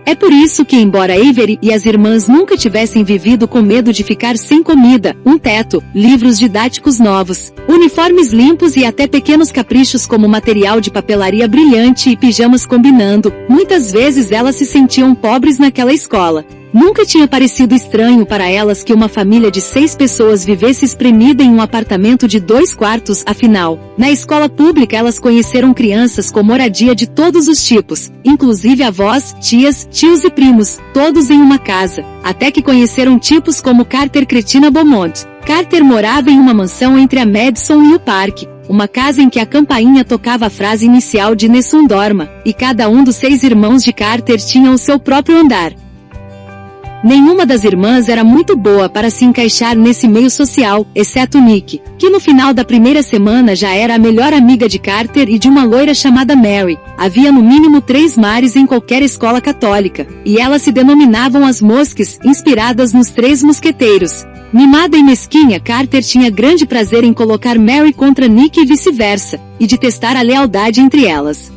É por isso que, embora Avery e as irmãs nunca tivessem vivido com medo de ficar sem comida, um teto, livros didáticos novos, uniformes limpos e até pequenos caprichos como material de papelaria brilhante e pijamas combinando, muitas vezes elas se sentiam pobres naquela escola. Nunca tinha parecido estranho para elas que uma família de 6 pessoas vivesse espremida em um apartamento de 2 quartos, afinal, na escola pública elas conheceram crianças com moradia de todos os tipos, inclusive avós, tias, tios e primos, todos em uma casa, até que conheceram tipos como Carter Cretina Beaumont. Carter morava em uma mansão entre a Madison e o parque, uma casa em que a campainha tocava a frase inicial de Nessun Dorma, e cada um dos 6 irmãos de Carter tinha o seu próprio andar. Nenhuma das irmãs era muito boa para se encaixar nesse meio social, exceto Nick, que no final da primeira semana já era a melhor amiga de Carter e de uma loira chamada Mary. Havia no mínimo 3 Marys em qualquer escola católica, e elas se denominavam as Mosques, inspiradas nos 3 mosqueteiros. Mimada e mesquinha, Carter tinha grande prazer em colocar Mary contra Nick e vice-versa, e de testar a lealdade entre elas.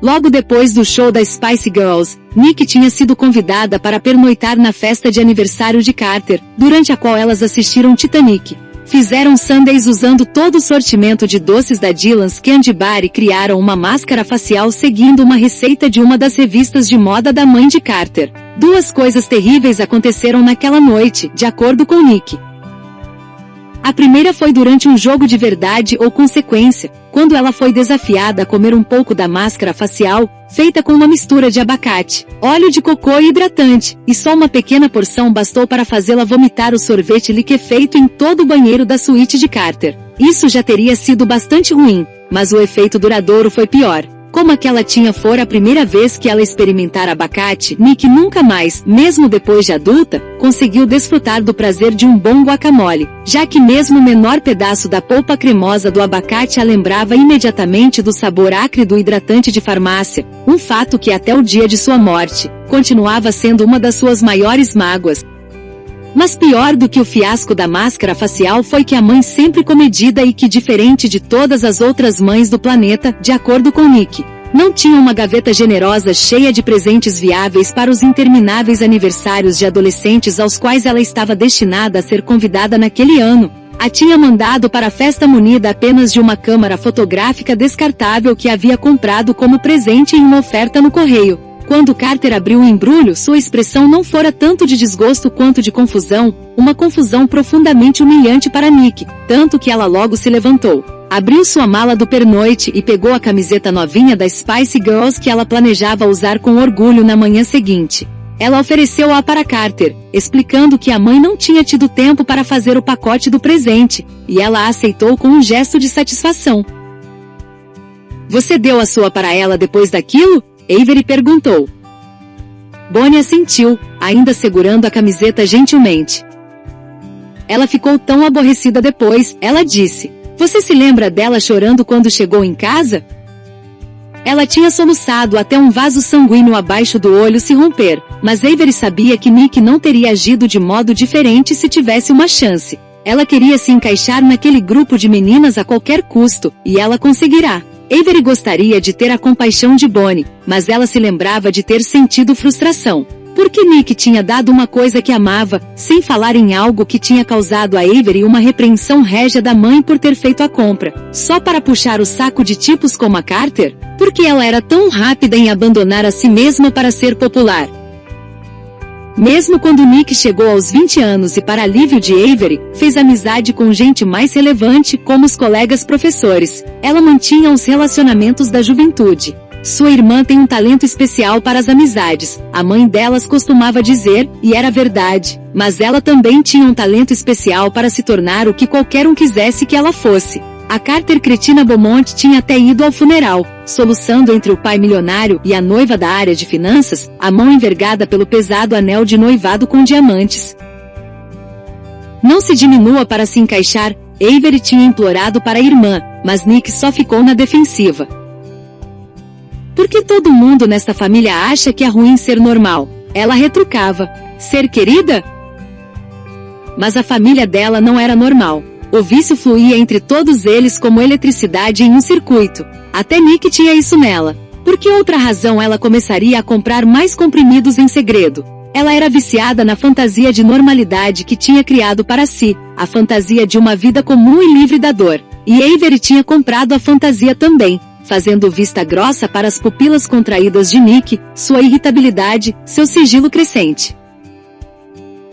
Logo depois do show da Spice Girls, Nick tinha sido convidada para pernoitar na festa de aniversário de Carter, durante a qual elas assistiram Titanic. Fizeram sundaes usando todo o sortimento de doces da Dylan's Candy Bar e criaram uma máscara facial seguindo uma receita de uma das revistas de moda da mãe de Carter. Duas coisas terríveis aconteceram naquela noite, de acordo com Nick. A primeira foi durante um jogo de verdade ou consequência, quando ela foi desafiada a comer um pouco da máscara facial, feita com uma mistura de abacate, óleo de cocô e hidratante, e só uma pequena porção bastou para fazê-la vomitar o sorvete liquefeito em todo o banheiro da suíte de Carter. Isso já teria sido bastante ruim, mas o efeito duradouro foi pior. Como aquela fora a primeira vez que ela experimentara abacate, Nick nunca mais, mesmo depois de adulta, conseguiu desfrutar do prazer de um bom guacamole, já que mesmo o menor pedaço da polpa cremosa do abacate a lembrava imediatamente do sabor acre do hidratante de farmácia, um fato que até o dia de sua morte, continuava sendo uma das suas maiores mágoas. Mas pior do que o fiasco da máscara facial foi que a mãe sempre comedida e que, diferente de todas as outras mães do planeta, de acordo com Nick, não tinha uma gaveta generosa cheia de presentes viáveis para os intermináveis aniversários de adolescentes aos quais ela estava destinada a ser convidada naquele ano. A tinha mandado para a festa munida apenas de uma câmara fotográfica descartável que havia comprado como presente em uma oferta no correio. Quando Carter abriu o embrulho, sua expressão não fora tanto de desgosto quanto de confusão, uma confusão profundamente humilhante para Nick, tanto que ela logo se levantou. Abriu sua mala do pernoite e pegou a camiseta novinha da Spice Girls que ela planejava usar com orgulho na manhã seguinte. Ela ofereceu-a para Carter, explicando que a mãe não tinha tido tempo para fazer o pacote do presente, e ela a aceitou com um gesto de satisfação. "Você deu a sua para ela depois daquilo?" Avery perguntou. Bonnie assentiu, ainda segurando a camiseta gentilmente. Ela ficou tão aborrecida depois, ela disse. "Você se lembra dela chorando quando chegou em casa?" Ela tinha soluçado até um vaso sanguíneo abaixo do olho se romper, mas Avery sabia que Nick não teria agido de modo diferente se tivesse uma chance. Ela queria se encaixar naquele grupo de meninas a qualquer custo, e ela conseguirá. Avery gostaria de ter a compaixão de Bonnie, mas ela se lembrava de ter sentido frustração. Porque Nick tinha dado uma coisa que amava, sem falar em algo que tinha causado a Avery uma repreensão régia da mãe por ter feito a compra, só para puxar o saco de tipos como a Carter? Porque ela era tão rápida em abandonar a si mesma para ser popular. Mesmo quando Nick chegou aos 20 anos e, para alívio de Avery, fez amizade com gente mais relevante como os colegas professores, ela mantinha os relacionamentos da juventude. Sua irmã tem um talento especial para as amizades, a mãe delas costumava dizer, e era verdade, mas ela também tinha um talento especial para se tornar o que qualquer um quisesse que ela fosse. A Carter Cretina Beaumont tinha até ido ao funeral, soluçando entre o pai milionário e a noiva da área de finanças, a mão envergada pelo pesado anel de noivado com diamantes. "Não se diminua para se encaixar", Avery tinha implorado para a irmã, mas Nick só ficou na defensiva. "Porque todo mundo nesta família acha que é ruim ser normal", ela retrucava. "Ser querida?" Mas a família dela não era normal. O vício fluía entre todos eles como eletricidade em um circuito. Até Nick tinha isso nela. Por que outra razão ela começaria a comprar mais comprimidos em segredo? Ela era viciada na fantasia de normalidade que tinha criado para si, a fantasia de uma vida comum e livre da dor. E Avery tinha comprado a fantasia também, fazendo vista grossa para as pupilas contraídas de Nick, sua irritabilidade, seu sigilo crescente.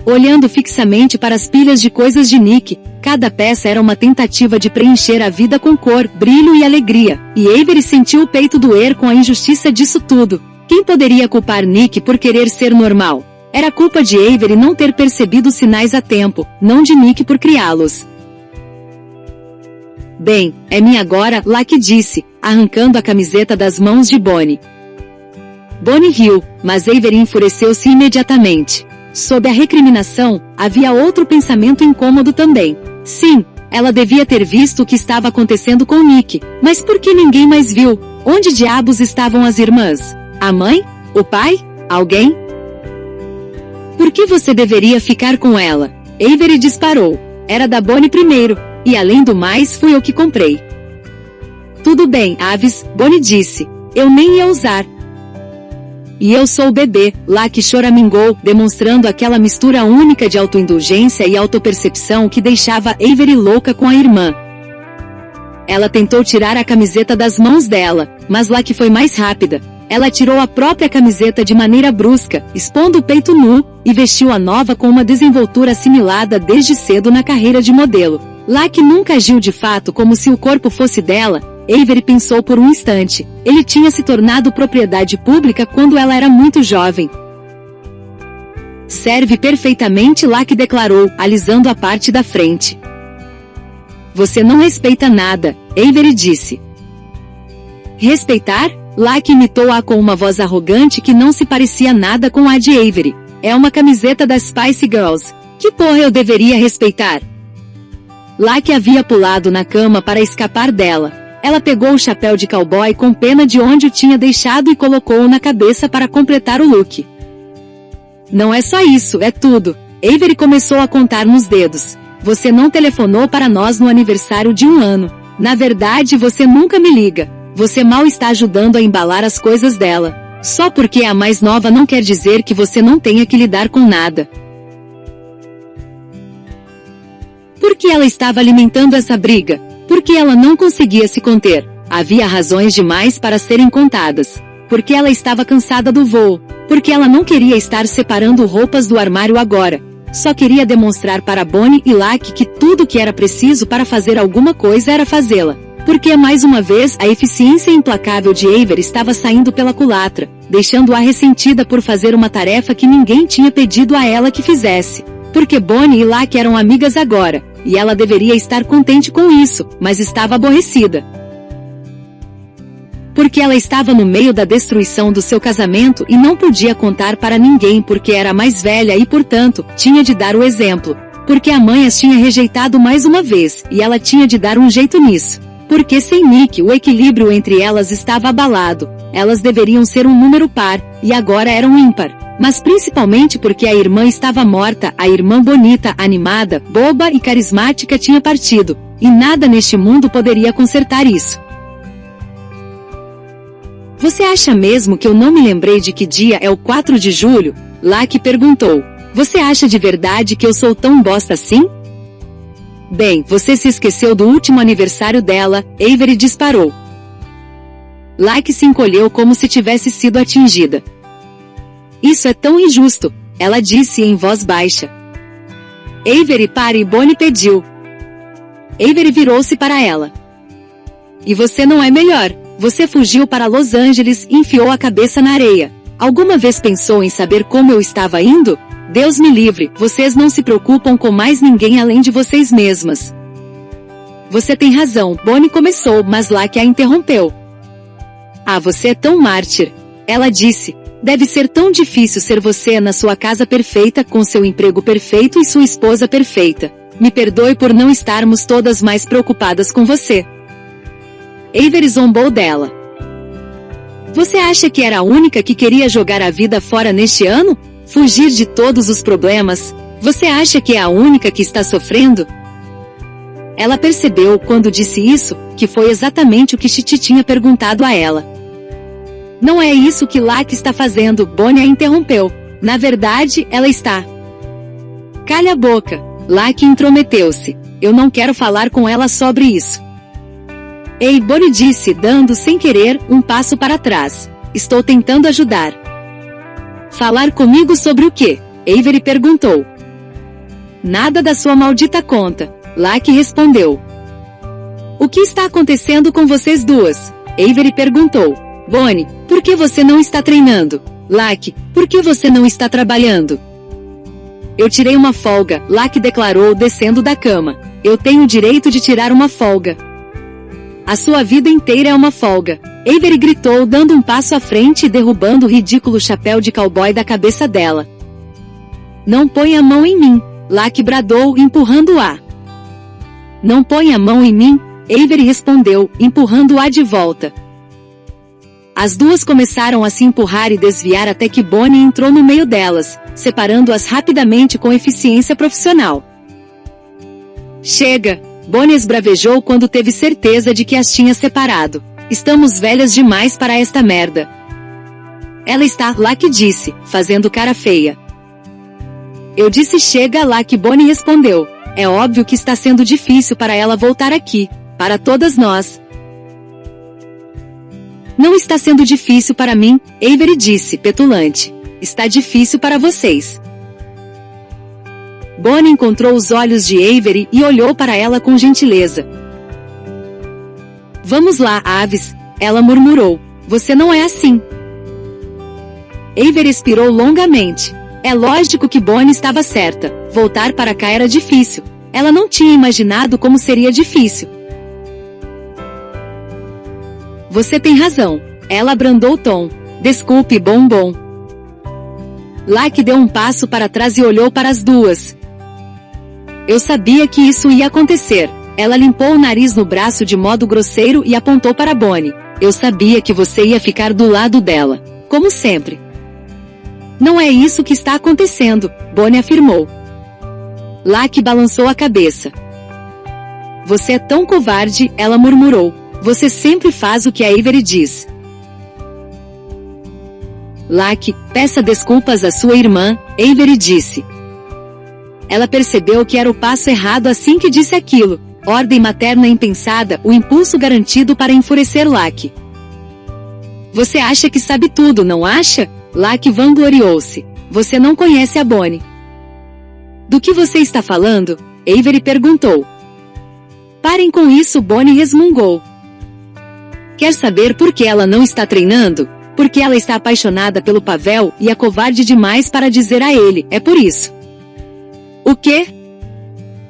Olhando fixamente para as pilhas de coisas de Nick, cada peça era uma tentativa de preencher a vida com cor, brilho e alegria, e Avery sentiu o peito doer com a injustiça disso tudo. Quem poderia culpar Nick por querer ser normal? Era culpa de Avery não ter percebido os sinais a tempo, não de Nick por criá-los. "Bem, é minha agora", Lucky disse, arrancando a camiseta das mãos de Bonnie. Bonnie riu, mas Avery enfureceu-se imediatamente. Sob a recriminação, havia outro pensamento incômodo também. Sim, ela devia ter visto o que estava acontecendo com Nick, mas por que ninguém mais viu? Onde diabos estavam as irmãs? A mãe? O pai? Alguém? "Por que você deveria ficar com ela?" Avery disparou. "Era da Bonnie primeiro, e além do mais fui eu que comprei." "Tudo bem, Aves", Bonnie disse. Eu nem ia usar. E eu sou o bebê, Lucky choramingou, demonstrando aquela mistura única de autoindulgência e autopercepção que deixava Avery louca com a irmã. Ela tentou tirar a camiseta das mãos dela, mas Lucky foi mais rápida. Ela tirou a própria camiseta de maneira brusca, expondo o peito nu, e vestiu a nova com uma desenvoltura assimilada desde cedo na carreira de modelo. Lucky nunca agiu de fato como se o corpo fosse dela. Avery pensou por um instante. Ele tinha se tornado propriedade pública quando ela era muito jovem. Serve perfeitamente, Lucky declarou, alisando a parte da frente. Você não respeita nada, Avery disse. Respeitar? Lucky imitou-a com uma voz arrogante que não se parecia nada com a de Avery. É uma camiseta das Spice Girls. Que porra eu deveria respeitar? Lucky havia pulado na cama para escapar dela. Ela pegou o chapéu de cowboy com pena de onde o tinha deixado e colocou-o na cabeça para completar o look. Não é só isso, é tudo. Avery começou a contar nos dedos. Você não telefonou para nós no aniversário de 1 ano. Na verdade, você nunca me liga. Você mal está ajudando a embalar as coisas dela. Só porque é a mais nova não quer dizer que você não tenha que lidar com nada. Por que ela estava alimentando essa briga? Porque ela não conseguia se conter. Havia razões demais para serem contadas. Porque ela estava cansada do voo. Porque ela não queria estar separando roupas do armário agora. Só queria demonstrar para Bonnie e Lucky que tudo que era preciso para fazer alguma coisa era fazê-la. Porque mais uma vez a eficiência implacável de Avery estava saindo pela culatra, deixando-a ressentida por fazer uma tarefa que ninguém tinha pedido a ela que fizesse. Porque Bonnie e Lucky eram amigas agora. E ela deveria estar contente com isso, mas estava aborrecida. Porque ela estava no meio da destruição do seu casamento e não podia contar para ninguém porque era mais velha e, portanto, tinha de dar o exemplo. Porque a mãe as tinha rejeitado mais uma vez, e ela tinha de dar um jeito nisso. Porque sem Nick o equilíbrio entre elas estava abalado. Elas deveriam ser um número par, e agora eram ímpar. Mas principalmente porque a irmã estava morta, a irmã bonita, animada, boba e carismática tinha partido, e nada neste mundo poderia consertar isso. Você acha mesmo que eu não me lembrei de que dia é o 4 de julho? Lucky perguntou. Você acha de verdade que eu sou tão bosta assim? Bem, você se esqueceu do último aniversário dela, Avery disparou. Lucky se encolheu como se tivesse sido atingida. Isso é tão injusto, ela disse em voz baixa. Avery, pare, Bonnie pediu. Avery virou-se para ela. E você não é melhor. Você fugiu para Los Angeles e enfiou a cabeça na areia. Alguma vez pensou em saber como eu estava indo? Deus me livre, vocês não se preocupam com mais ninguém além de vocês mesmas. Você tem razão, Bonnie começou, mas Lucky a interrompeu. Ah, você é tão mártir. Ela disse. Deve ser tão difícil ser você na sua casa perfeita, com seu emprego perfeito e sua esposa perfeita. Me perdoe por não estarmos todas mais preocupadas com você. Avery zombou dela. Você acha que era a única que queria jogar a vida fora neste ano? Fugir de todos os problemas? Você acha que é a única que está sofrendo? Ela percebeu, quando disse isso, que foi exatamente o que Titi tinha perguntado a ela. Não é isso que Lucky está fazendo, Bonnie a interrompeu. Na verdade, ela está. Calha a boca. Lucky intrometeu-se. Eu não quero falar com ela sobre isso. Ei, Bonnie disse, dando sem querer um passo para trás. Estou tentando ajudar. Falar comigo sobre o quê? Avery perguntou. Nada da sua maldita conta. Lucky respondeu. O que está acontecendo com vocês duas? Avery perguntou. Bonnie, por que você não está treinando? Lucky, por que você não está trabalhando? Eu tirei uma folga, Lucky declarou descendo da cama. Eu tenho o direito de tirar uma folga. A sua vida inteira é uma folga. Avery gritou dando um passo à frente e derrubando o ridículo chapéu de cowboy da cabeça dela. Não põe a mão em mim, Lucky bradou empurrando-a. Não põe a mão em mim, Avery respondeu, empurrando-a de volta. As duas começaram a se empurrar e desviar até que Bonnie entrou no meio delas, separando-as rapidamente com eficiência profissional. Chega! Bonnie esbravejou quando teve certeza de que as tinha separado. Estamos velhas demais para esta merda. Ela está lá que disse, fazendo cara feia. Eu disse chega lá que Bonnie respondeu. É óbvio que está sendo difícil para ela voltar aqui, para todas nós. Não está sendo difícil para mim, Avery disse, petulante. Está difícil para vocês. Bonnie encontrou os olhos de Avery e olhou para ela com gentileza. Vamos lá, Aves, ela murmurou. Você não é assim. Avery expirou longamente. É lógico que Bonnie estava certa. Voltar para cá era difícil. Ela não tinha imaginado como seria difícil. Você tem razão. Ela abrandou o tom. Desculpe, bombom. Locke deu um passo para trás e olhou para as duas. Eu sabia que isso ia acontecer. Ela limpou o nariz no braço de modo grosseiro e apontou para Bonnie. Eu sabia que você ia ficar do lado dela. Como sempre. Não é isso que está acontecendo, Bonnie afirmou. Locke balançou a cabeça. Você é tão covarde, ela murmurou. Você sempre faz o que a Avery diz. Locke, peça desculpas à sua irmã, Avery disse. Ela percebeu que era o passo errado assim que disse aquilo. Ordem materna impensada, o impulso garantido para enfurecer Locke. Você acha que sabe tudo, não acha? Locke vangloriou-se. Você não conhece a Bonnie. Do que você está falando? Avery perguntou. Parem com isso, Bonnie resmungou. Quer saber por que ela não está treinando? Porque ela está apaixonada pelo Pavel e é covarde demais para dizer a ele, é por isso. O quê?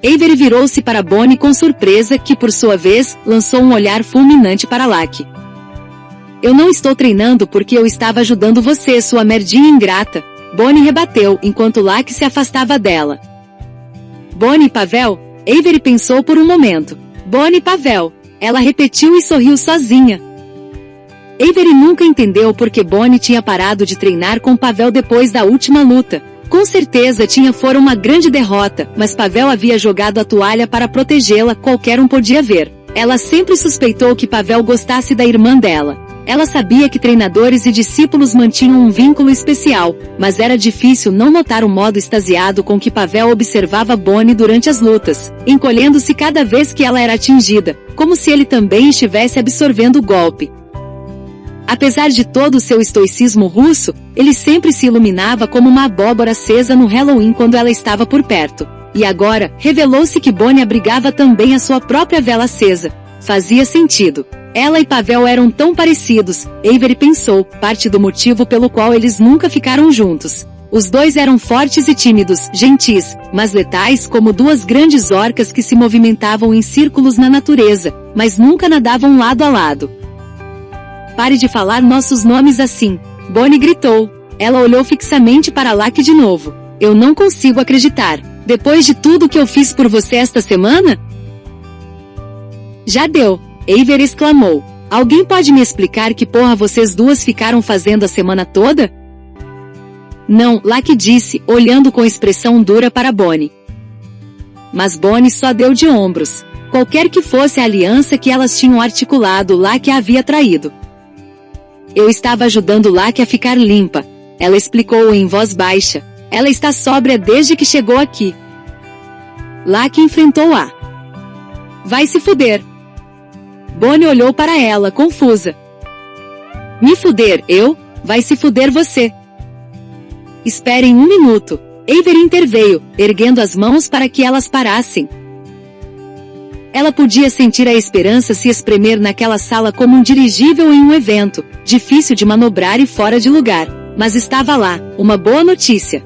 Avery virou-se para Bonnie com surpresa que, por sua vez, lançou um olhar fulminante para Locke. Eu não estou treinando porque eu estava ajudando você, sua merdinha ingrata. Bonnie rebateu, enquanto Locke se afastava dela. Bonnie e Pavel? Avery pensou por um momento. Bonnie e Pavel. Ela repetiu e sorriu sozinha. Avery nunca entendeu por que Bonnie tinha parado de treinar com Pavel depois da última luta. Com certeza tinha fora uma grande derrota, mas Pavel havia jogado a toalha para protegê-la, qualquer um podia ver. Ela sempre suspeitou que Pavel gostasse da irmã dela. Ela sabia que treinadores e discípulos mantinham um vínculo especial, mas era difícil não notar o modo extasiado com que Pavel observava Bonnie durante as lutas, encolhendo-se cada vez que ela era atingida, como se ele também estivesse absorvendo o golpe. Apesar de todo o seu estoicismo russo, ele sempre se iluminava como uma abóbora acesa no Halloween quando ela estava por perto. E agora, revelou-se que Bonnie abrigava também a sua própria vela acesa. Fazia sentido. Ela e Pavel eram tão parecidos, Avery pensou, parte do motivo pelo qual eles nunca ficaram juntos. Os dois eram fortes e tímidos, gentis, mas letais como duas grandes orcas que se movimentavam em círculos na natureza, mas nunca nadavam lado a lado. Pare de falar nossos nomes assim, Bonnie gritou. Ela olhou fixamente para Locke de novo. Eu não consigo acreditar. Depois de tudo que eu fiz por você esta semana? Já deu, Avery exclamou. Alguém pode me explicar que porra vocês duas ficaram fazendo a semana toda? Não, Locke disse, olhando com expressão dura para Bonnie. Mas Bonnie só deu de ombros. Qualquer que fosse a aliança que elas tinham articulado, Locke a havia traído. Eu estava ajudando Locke a ficar limpa. Ela explicou em voz baixa. Ela está sóbria desde que chegou aqui. Locke enfrentou-a. Vai se fuder. Bonnie olhou para ela, confusa. Me fuder, eu? Vai se fuder você. Esperem um minuto. Avery interveio, erguendo as mãos para que elas parassem. Ela podia sentir a esperança se espremer naquela sala como um dirigível em um evento, difícil de manobrar e fora de lugar, mas estava lá, uma boa notícia.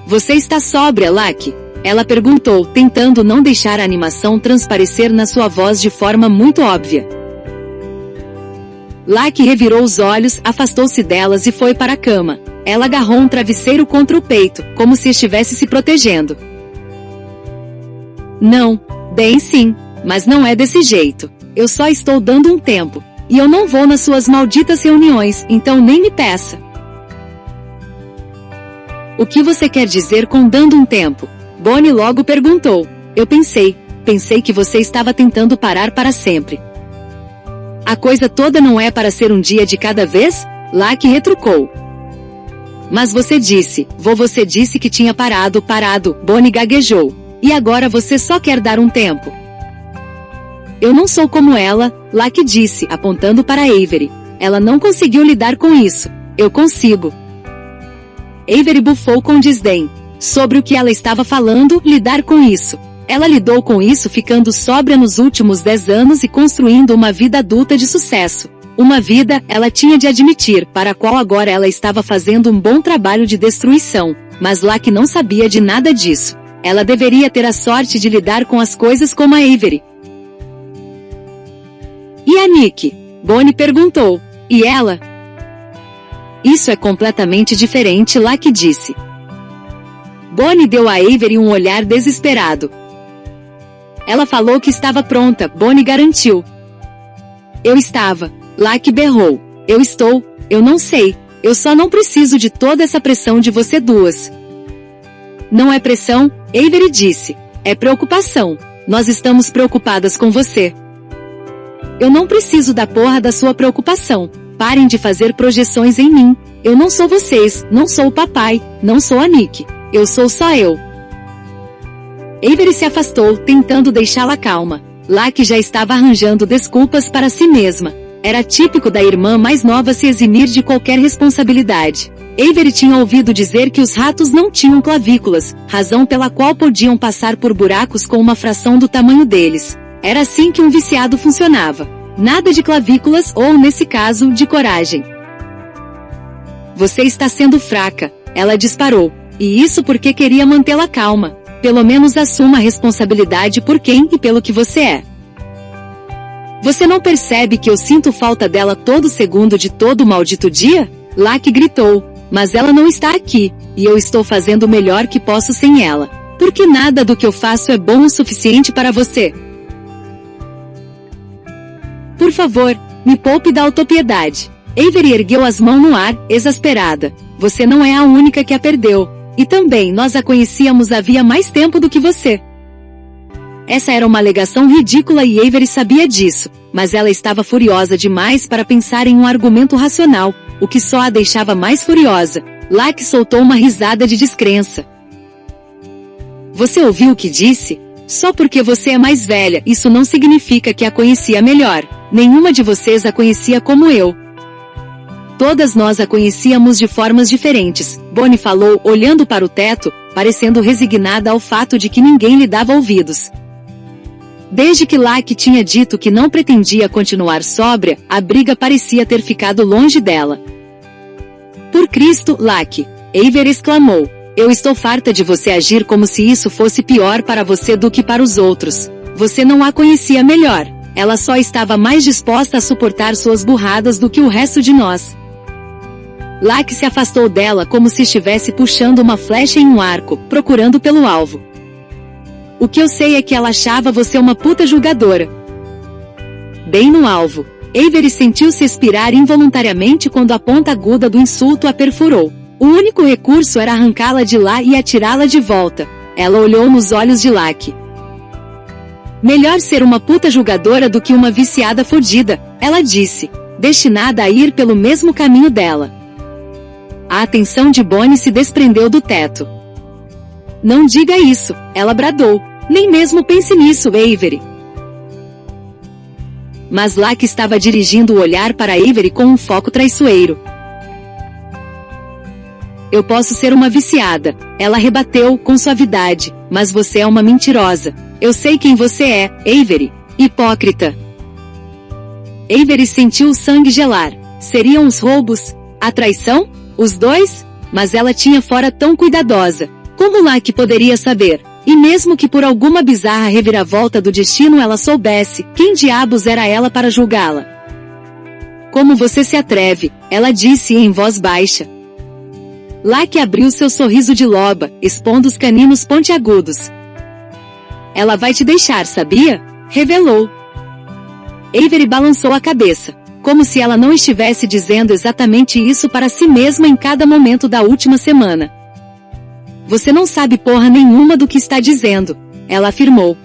Você está sóbria, Locke? Ela perguntou, tentando não deixar a animação transparecer na sua voz de forma muito óbvia. Locke revirou os olhos, afastou-se delas e foi para a cama. Ela agarrou um travesseiro contra o peito, como se estivesse se protegendo. Não, bem sim, mas não é desse jeito. Eu só estou dando um tempo. E eu não vou nas suas malditas reuniões, então nem me peça. O que você quer dizer com dando um tempo? Bonnie logo perguntou. Eu pensei que você estava tentando parar para sempre. A coisa toda não é para ser um dia de cada vez? Locke retrucou. Mas você disse, você disse que tinha parado, Bonnie gaguejou. E agora você só quer dar um tempo. Eu não sou como ela, Locke disse, apontando para Avery. Ela não conseguiu lidar com isso. Eu consigo. Avery bufou com desdém. Sobre o que ela estava falando, lidar com isso. Ela lidou com isso ficando sóbria nos últimos 10 anos e construindo uma vida adulta de sucesso. Uma vida, ela tinha de admitir, para a qual agora ela estava fazendo um bom trabalho de destruição. Mas Locke não sabia de nada disso. Ela deveria ter a sorte de lidar com as coisas como a Avery. E a Nick? Bonnie perguntou. E ela? Isso é completamente diferente, Locke disse. Bonnie deu a Avery um olhar desesperado. Ela falou que estava pronta, Bonnie garantiu. Eu estava. Locke berrou. Eu não sei. Eu só não preciso de toda essa pressão de você duas. Não é pressão, Avery disse. É preocupação. Nós estamos preocupadas com você. Eu não preciso da porra da sua preocupação. Parem de fazer projeções em mim. Eu não sou vocês, não sou o papai, não sou a Nick. Eu sou só eu. Avery se afastou, tentando deixá-la calma. Locke já estava arranjando desculpas para si mesma. Era típico da irmã mais nova se eximir de qualquer responsabilidade. Avery tinha ouvido dizer que os ratos não tinham clavículas, razão pela qual podiam passar por buracos com uma fração do tamanho deles. Era assim que um viciado funcionava. Nada de clavículas ou, nesse caso, de coragem. Você está sendo fraca, ela disparou. E isso porque queria mantê-la calma. Pelo menos assuma a responsabilidade por quem e pelo que você é. Você não percebe que eu sinto falta dela todo segundo de todo o maldito dia? Locke gritou. Mas ela não está aqui, e eu estou fazendo o melhor que posso sem ela. Porque nada do que eu faço é bom o suficiente para você. Por favor, me poupe da autopiedade. Avery ergueu as mãos no ar, exasperada. Você não é a única que a perdeu. E também nós a conhecíamos havia mais tempo do que você. Essa era uma alegação ridícula e Avery sabia disso, mas ela estava furiosa demais para pensar em um argumento racional, o que só a deixava mais furiosa. Locke soltou uma risada de descrença. Você ouviu o que disse? Só porque você é mais velha, isso não significa que a conhecia melhor. Nenhuma de vocês a conhecia como eu. Todas nós a conhecíamos de formas diferentes, Bonnie falou, olhando para o teto, parecendo resignada ao fato de que ninguém lhe dava ouvidos. Desde que Locke tinha dito que não pretendia continuar sóbria, a briga parecia ter ficado longe dela. Por Cristo, Locke! Avery exclamou. Eu estou farta de você agir como se isso fosse pior para você do que para os outros. Você não a conhecia melhor. Ela só estava mais disposta a suportar suas burradas do que o resto de nós. Locke se afastou dela como se estivesse puxando uma flecha em um arco, procurando pelo alvo. O que eu sei é que ela achava você uma puta julgadora. Bem no alvo. Avery sentiu-se expirar involuntariamente quando a ponta aguda do insulto a perfurou. O único recurso era arrancá-la de lá e atirá-la de volta. Ela olhou nos olhos de Locke. Melhor ser uma puta julgadora do que uma viciada fodida, ela disse, destinada a ir pelo mesmo caminho dela. A atenção de Bonnie se desprendeu do teto. Não diga isso, ela bradou. Nem mesmo pense nisso, Avery. Mas Locke estava dirigindo o olhar para Avery com um foco traiçoeiro. Eu posso ser uma viciada, ela rebateu com suavidade, mas você é uma mentirosa. Eu sei quem você é, Avery. Hipócrita. Avery sentiu o sangue gelar. Seriam os roubos? A traição? Os dois? Mas ela tinha fora tão cuidadosa. Como Locke poderia saber? E mesmo que por alguma bizarra reviravolta do destino ela soubesse, quem diabos era ela para julgá-la? Como você se atreve? Ela disse em voz baixa. Locke abriu seu sorriso de loba, expondo os caninos pontiagudos. Ela vai te deixar, sabia? Revelou. Avery balançou a cabeça, como se ela não estivesse dizendo exatamente isso para si mesma em cada momento da última semana. Você não sabe porra nenhuma do que está dizendo, ela afirmou.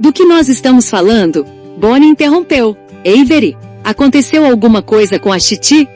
Do que nós estamos falando? Bonnie interrompeu. Avery, aconteceu alguma coisa com a Chitty?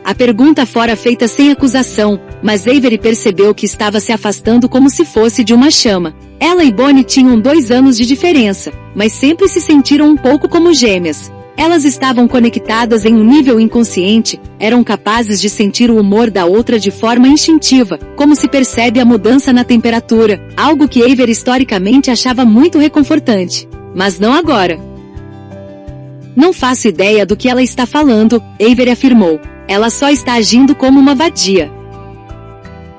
A pergunta fora feita sem acusação, mas Avery percebeu que estava se afastando como se fosse de uma chama. Ela e Bonnie tinham 2 anos de diferença, mas sempre se sentiram um pouco como gêmeas. Elas estavam conectadas em um nível inconsciente, eram capazes de sentir o humor da outra de forma instintiva, como se percebe a mudança na temperatura, algo que Avery historicamente achava muito reconfortante. Mas não agora. Não faço ideia do que ela está falando, Avery afirmou. Ela só está agindo como uma vadia.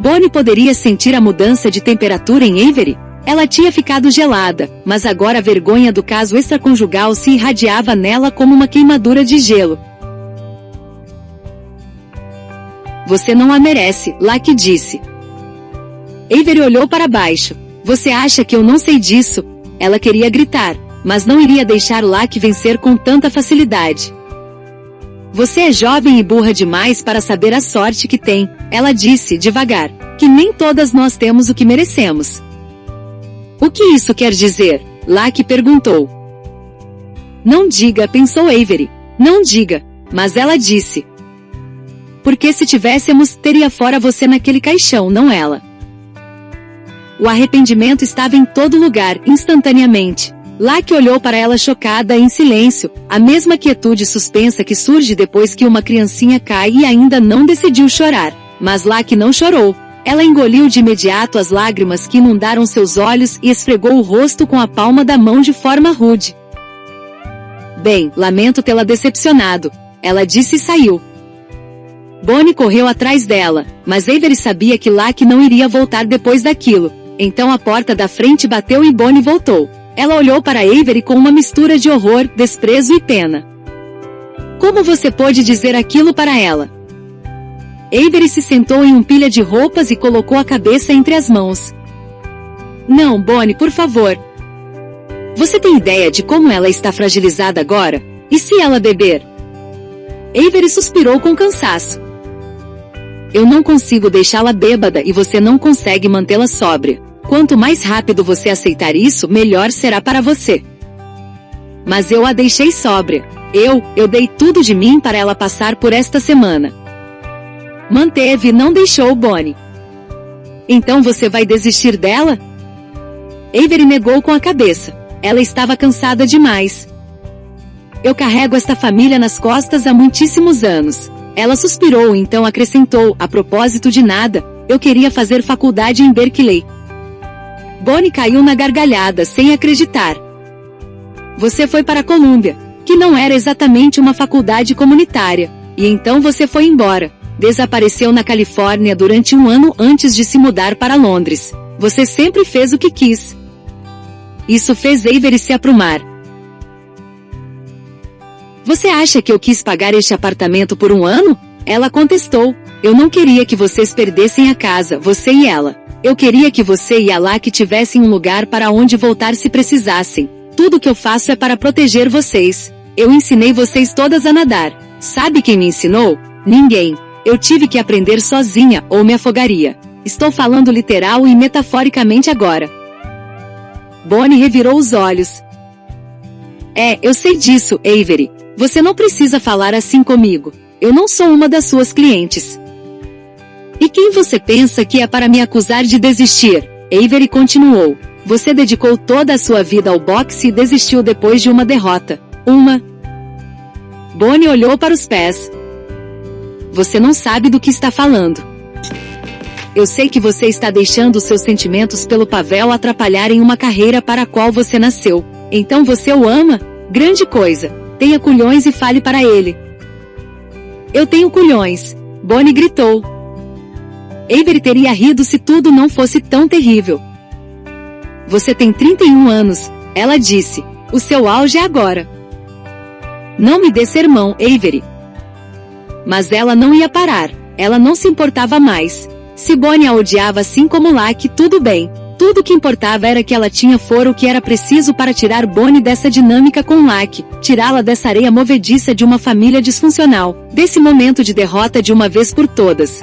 Bonnie poderia sentir a mudança de temperatura em Avery? Ela tinha ficado gelada, mas agora a vergonha do caso extraconjugal se irradiava nela como uma queimadura de gelo. Você não a merece, Lucky disse. Avery olhou para baixo. Você acha que eu não sei disso? Ela queria gritar, mas não iria deixar Lucky vencer com tanta facilidade. Você é jovem e burra demais para saber a sorte que tem, ela disse devagar, que nem todas nós temos o que merecemos. O que isso quer dizer? Lucky perguntou. Não diga, pensou Avery. Não diga, mas ela disse. Porque se tivéssemos, teria fora você naquele caixão, não ela. O arrependimento estava em todo lugar, instantaneamente. Lucky olhou para ela chocada em silêncio, a mesma quietude suspensa que surge depois que uma criancinha cai e ainda não decidiu chorar. Mas Lucky não chorou. Ela engoliu de imediato as lágrimas que inundaram seus olhos e esfregou o rosto com a palma da mão de forma rude. Bem, lamento tê-la decepcionado, ela disse e saiu. Bonnie correu atrás dela, mas Avery sabia que Lucky não iria voltar depois daquilo. Então a porta da frente bateu e Bonnie voltou. Ela olhou para Avery com uma mistura de horror, desprezo e pena. Como você pôde dizer aquilo para ela? Avery se sentou em um pilha de roupas e colocou a cabeça entre as mãos. Não, Bonnie, por favor. Você tem ideia de como ela está fragilizada agora? E se ela beber? Avery suspirou com cansaço. Eu não consigo deixá-la bêbada e você não consegue mantê-la sóbria. Quanto mais rápido você aceitar isso, melhor será para você. Mas eu a deixei sóbria. Eu dei tudo de mim para ela passar por esta semana. Manteve e não deixou Bonnie. Então você vai desistir dela? Avery negou com a cabeça. Ela estava cansada demais. Eu carrego esta família nas costas há muitíssimos anos. Ela suspirou e então acrescentou, a propósito de nada, eu queria fazer faculdade em Berkeley. Bonnie caiu na gargalhada sem acreditar. Você foi para Columbia, que não era exatamente uma faculdade comunitária, e então você foi embora. Desapareceu na Califórnia durante 1 ano antes de se mudar para Londres. Você sempre fez o que quis. Isso fez Avery se aprumar. Você acha que eu quis pagar este apartamento por 1 ano? Ela contestou. Eu não queria que vocês perdessem a casa, você e ela. Eu queria que você e a Lucky tivessem um lugar para onde voltar se precisassem. Tudo que eu faço é para proteger vocês. Eu ensinei vocês todas a nadar. Sabe quem me ensinou? Ninguém. Eu tive que aprender sozinha, ou me afogaria. Estou falando literal e metaforicamente agora. Bonnie revirou os olhos. Eu sei disso, Avery. Você não precisa falar assim comigo. Eu não sou uma das suas clientes. E quem você pensa que é para me acusar de desistir? Avery continuou. Você dedicou toda a sua vida ao boxe e desistiu depois de uma derrota. Bonnie olhou para os pés. Você não sabe do que está falando. Eu sei que você está deixando seus sentimentos pelo Pavel atrapalharem uma carreira para a qual você nasceu. Então você o ama? Grande coisa. Tenha culhões e fale para ele. Eu tenho culhões. Bonnie gritou. Avery teria rido se tudo não fosse tão terrível. Você tem 31 anos, ela disse. O seu auge é agora. Não me dê sermão, Avery. Mas ela não ia parar. Ela não se importava mais. Se Bonnie a odiava assim como Lucky, tudo bem. Tudo que importava era que ela tinha fora o que era preciso para tirar Bonnie dessa dinâmica com Lucky, tirá-la dessa areia movediça de uma família disfuncional, desse momento de derrota de uma vez por todas.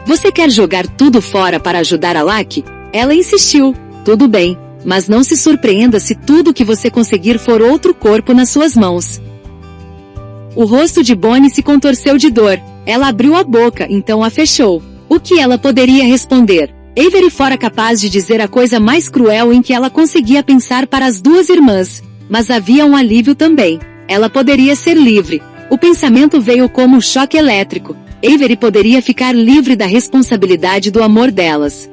Você quer jogar tudo fora para ajudar a Lucky? Ela insistiu. Tudo bem. Mas não se surpreenda se tudo que você conseguir for outro corpo nas suas mãos. O rosto de Bonnie se contorceu de dor. Ela abriu a boca, então a fechou. O que ela poderia responder? Avery fora capaz de dizer a coisa mais cruel em que ela conseguia pensar para as duas irmãs. Mas havia um alívio também. Ela poderia ser livre. O pensamento veio como um choque elétrico. Avery poderia ficar livre da responsabilidade do amor delas.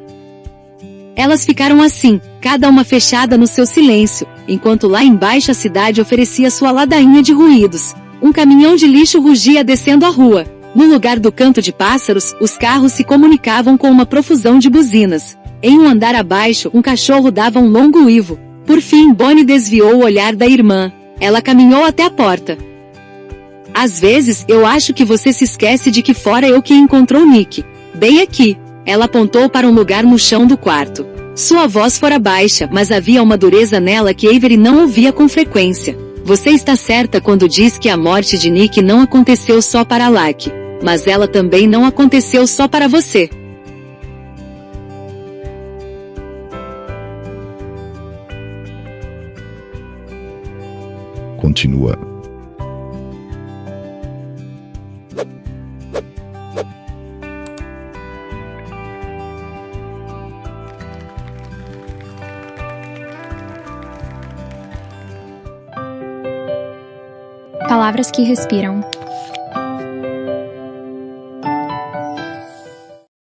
Elas ficaram assim, cada uma fechada no seu silêncio, enquanto lá embaixo a cidade oferecia sua ladainha de ruídos. Um caminhão de lixo rugia descendo a rua. No lugar do canto de pássaros, os carros se comunicavam com uma profusão de buzinas. Em um andar abaixo, um cachorro dava um longo uivo. Por fim, Bonnie desviou o olhar da irmã. Ela caminhou até a porta. Às vezes, eu acho que você se esquece de que fora eu que encontrou Nick. Bem aqui. Ela apontou para um lugar no chão do quarto. Sua voz fora baixa, mas havia uma dureza nela que Avery não ouvia com frequência. Você está certa quando diz que a morte de Nick não aconteceu só para Lacey. Mas ela também não aconteceu só para você. Continua. Palavras que respiram.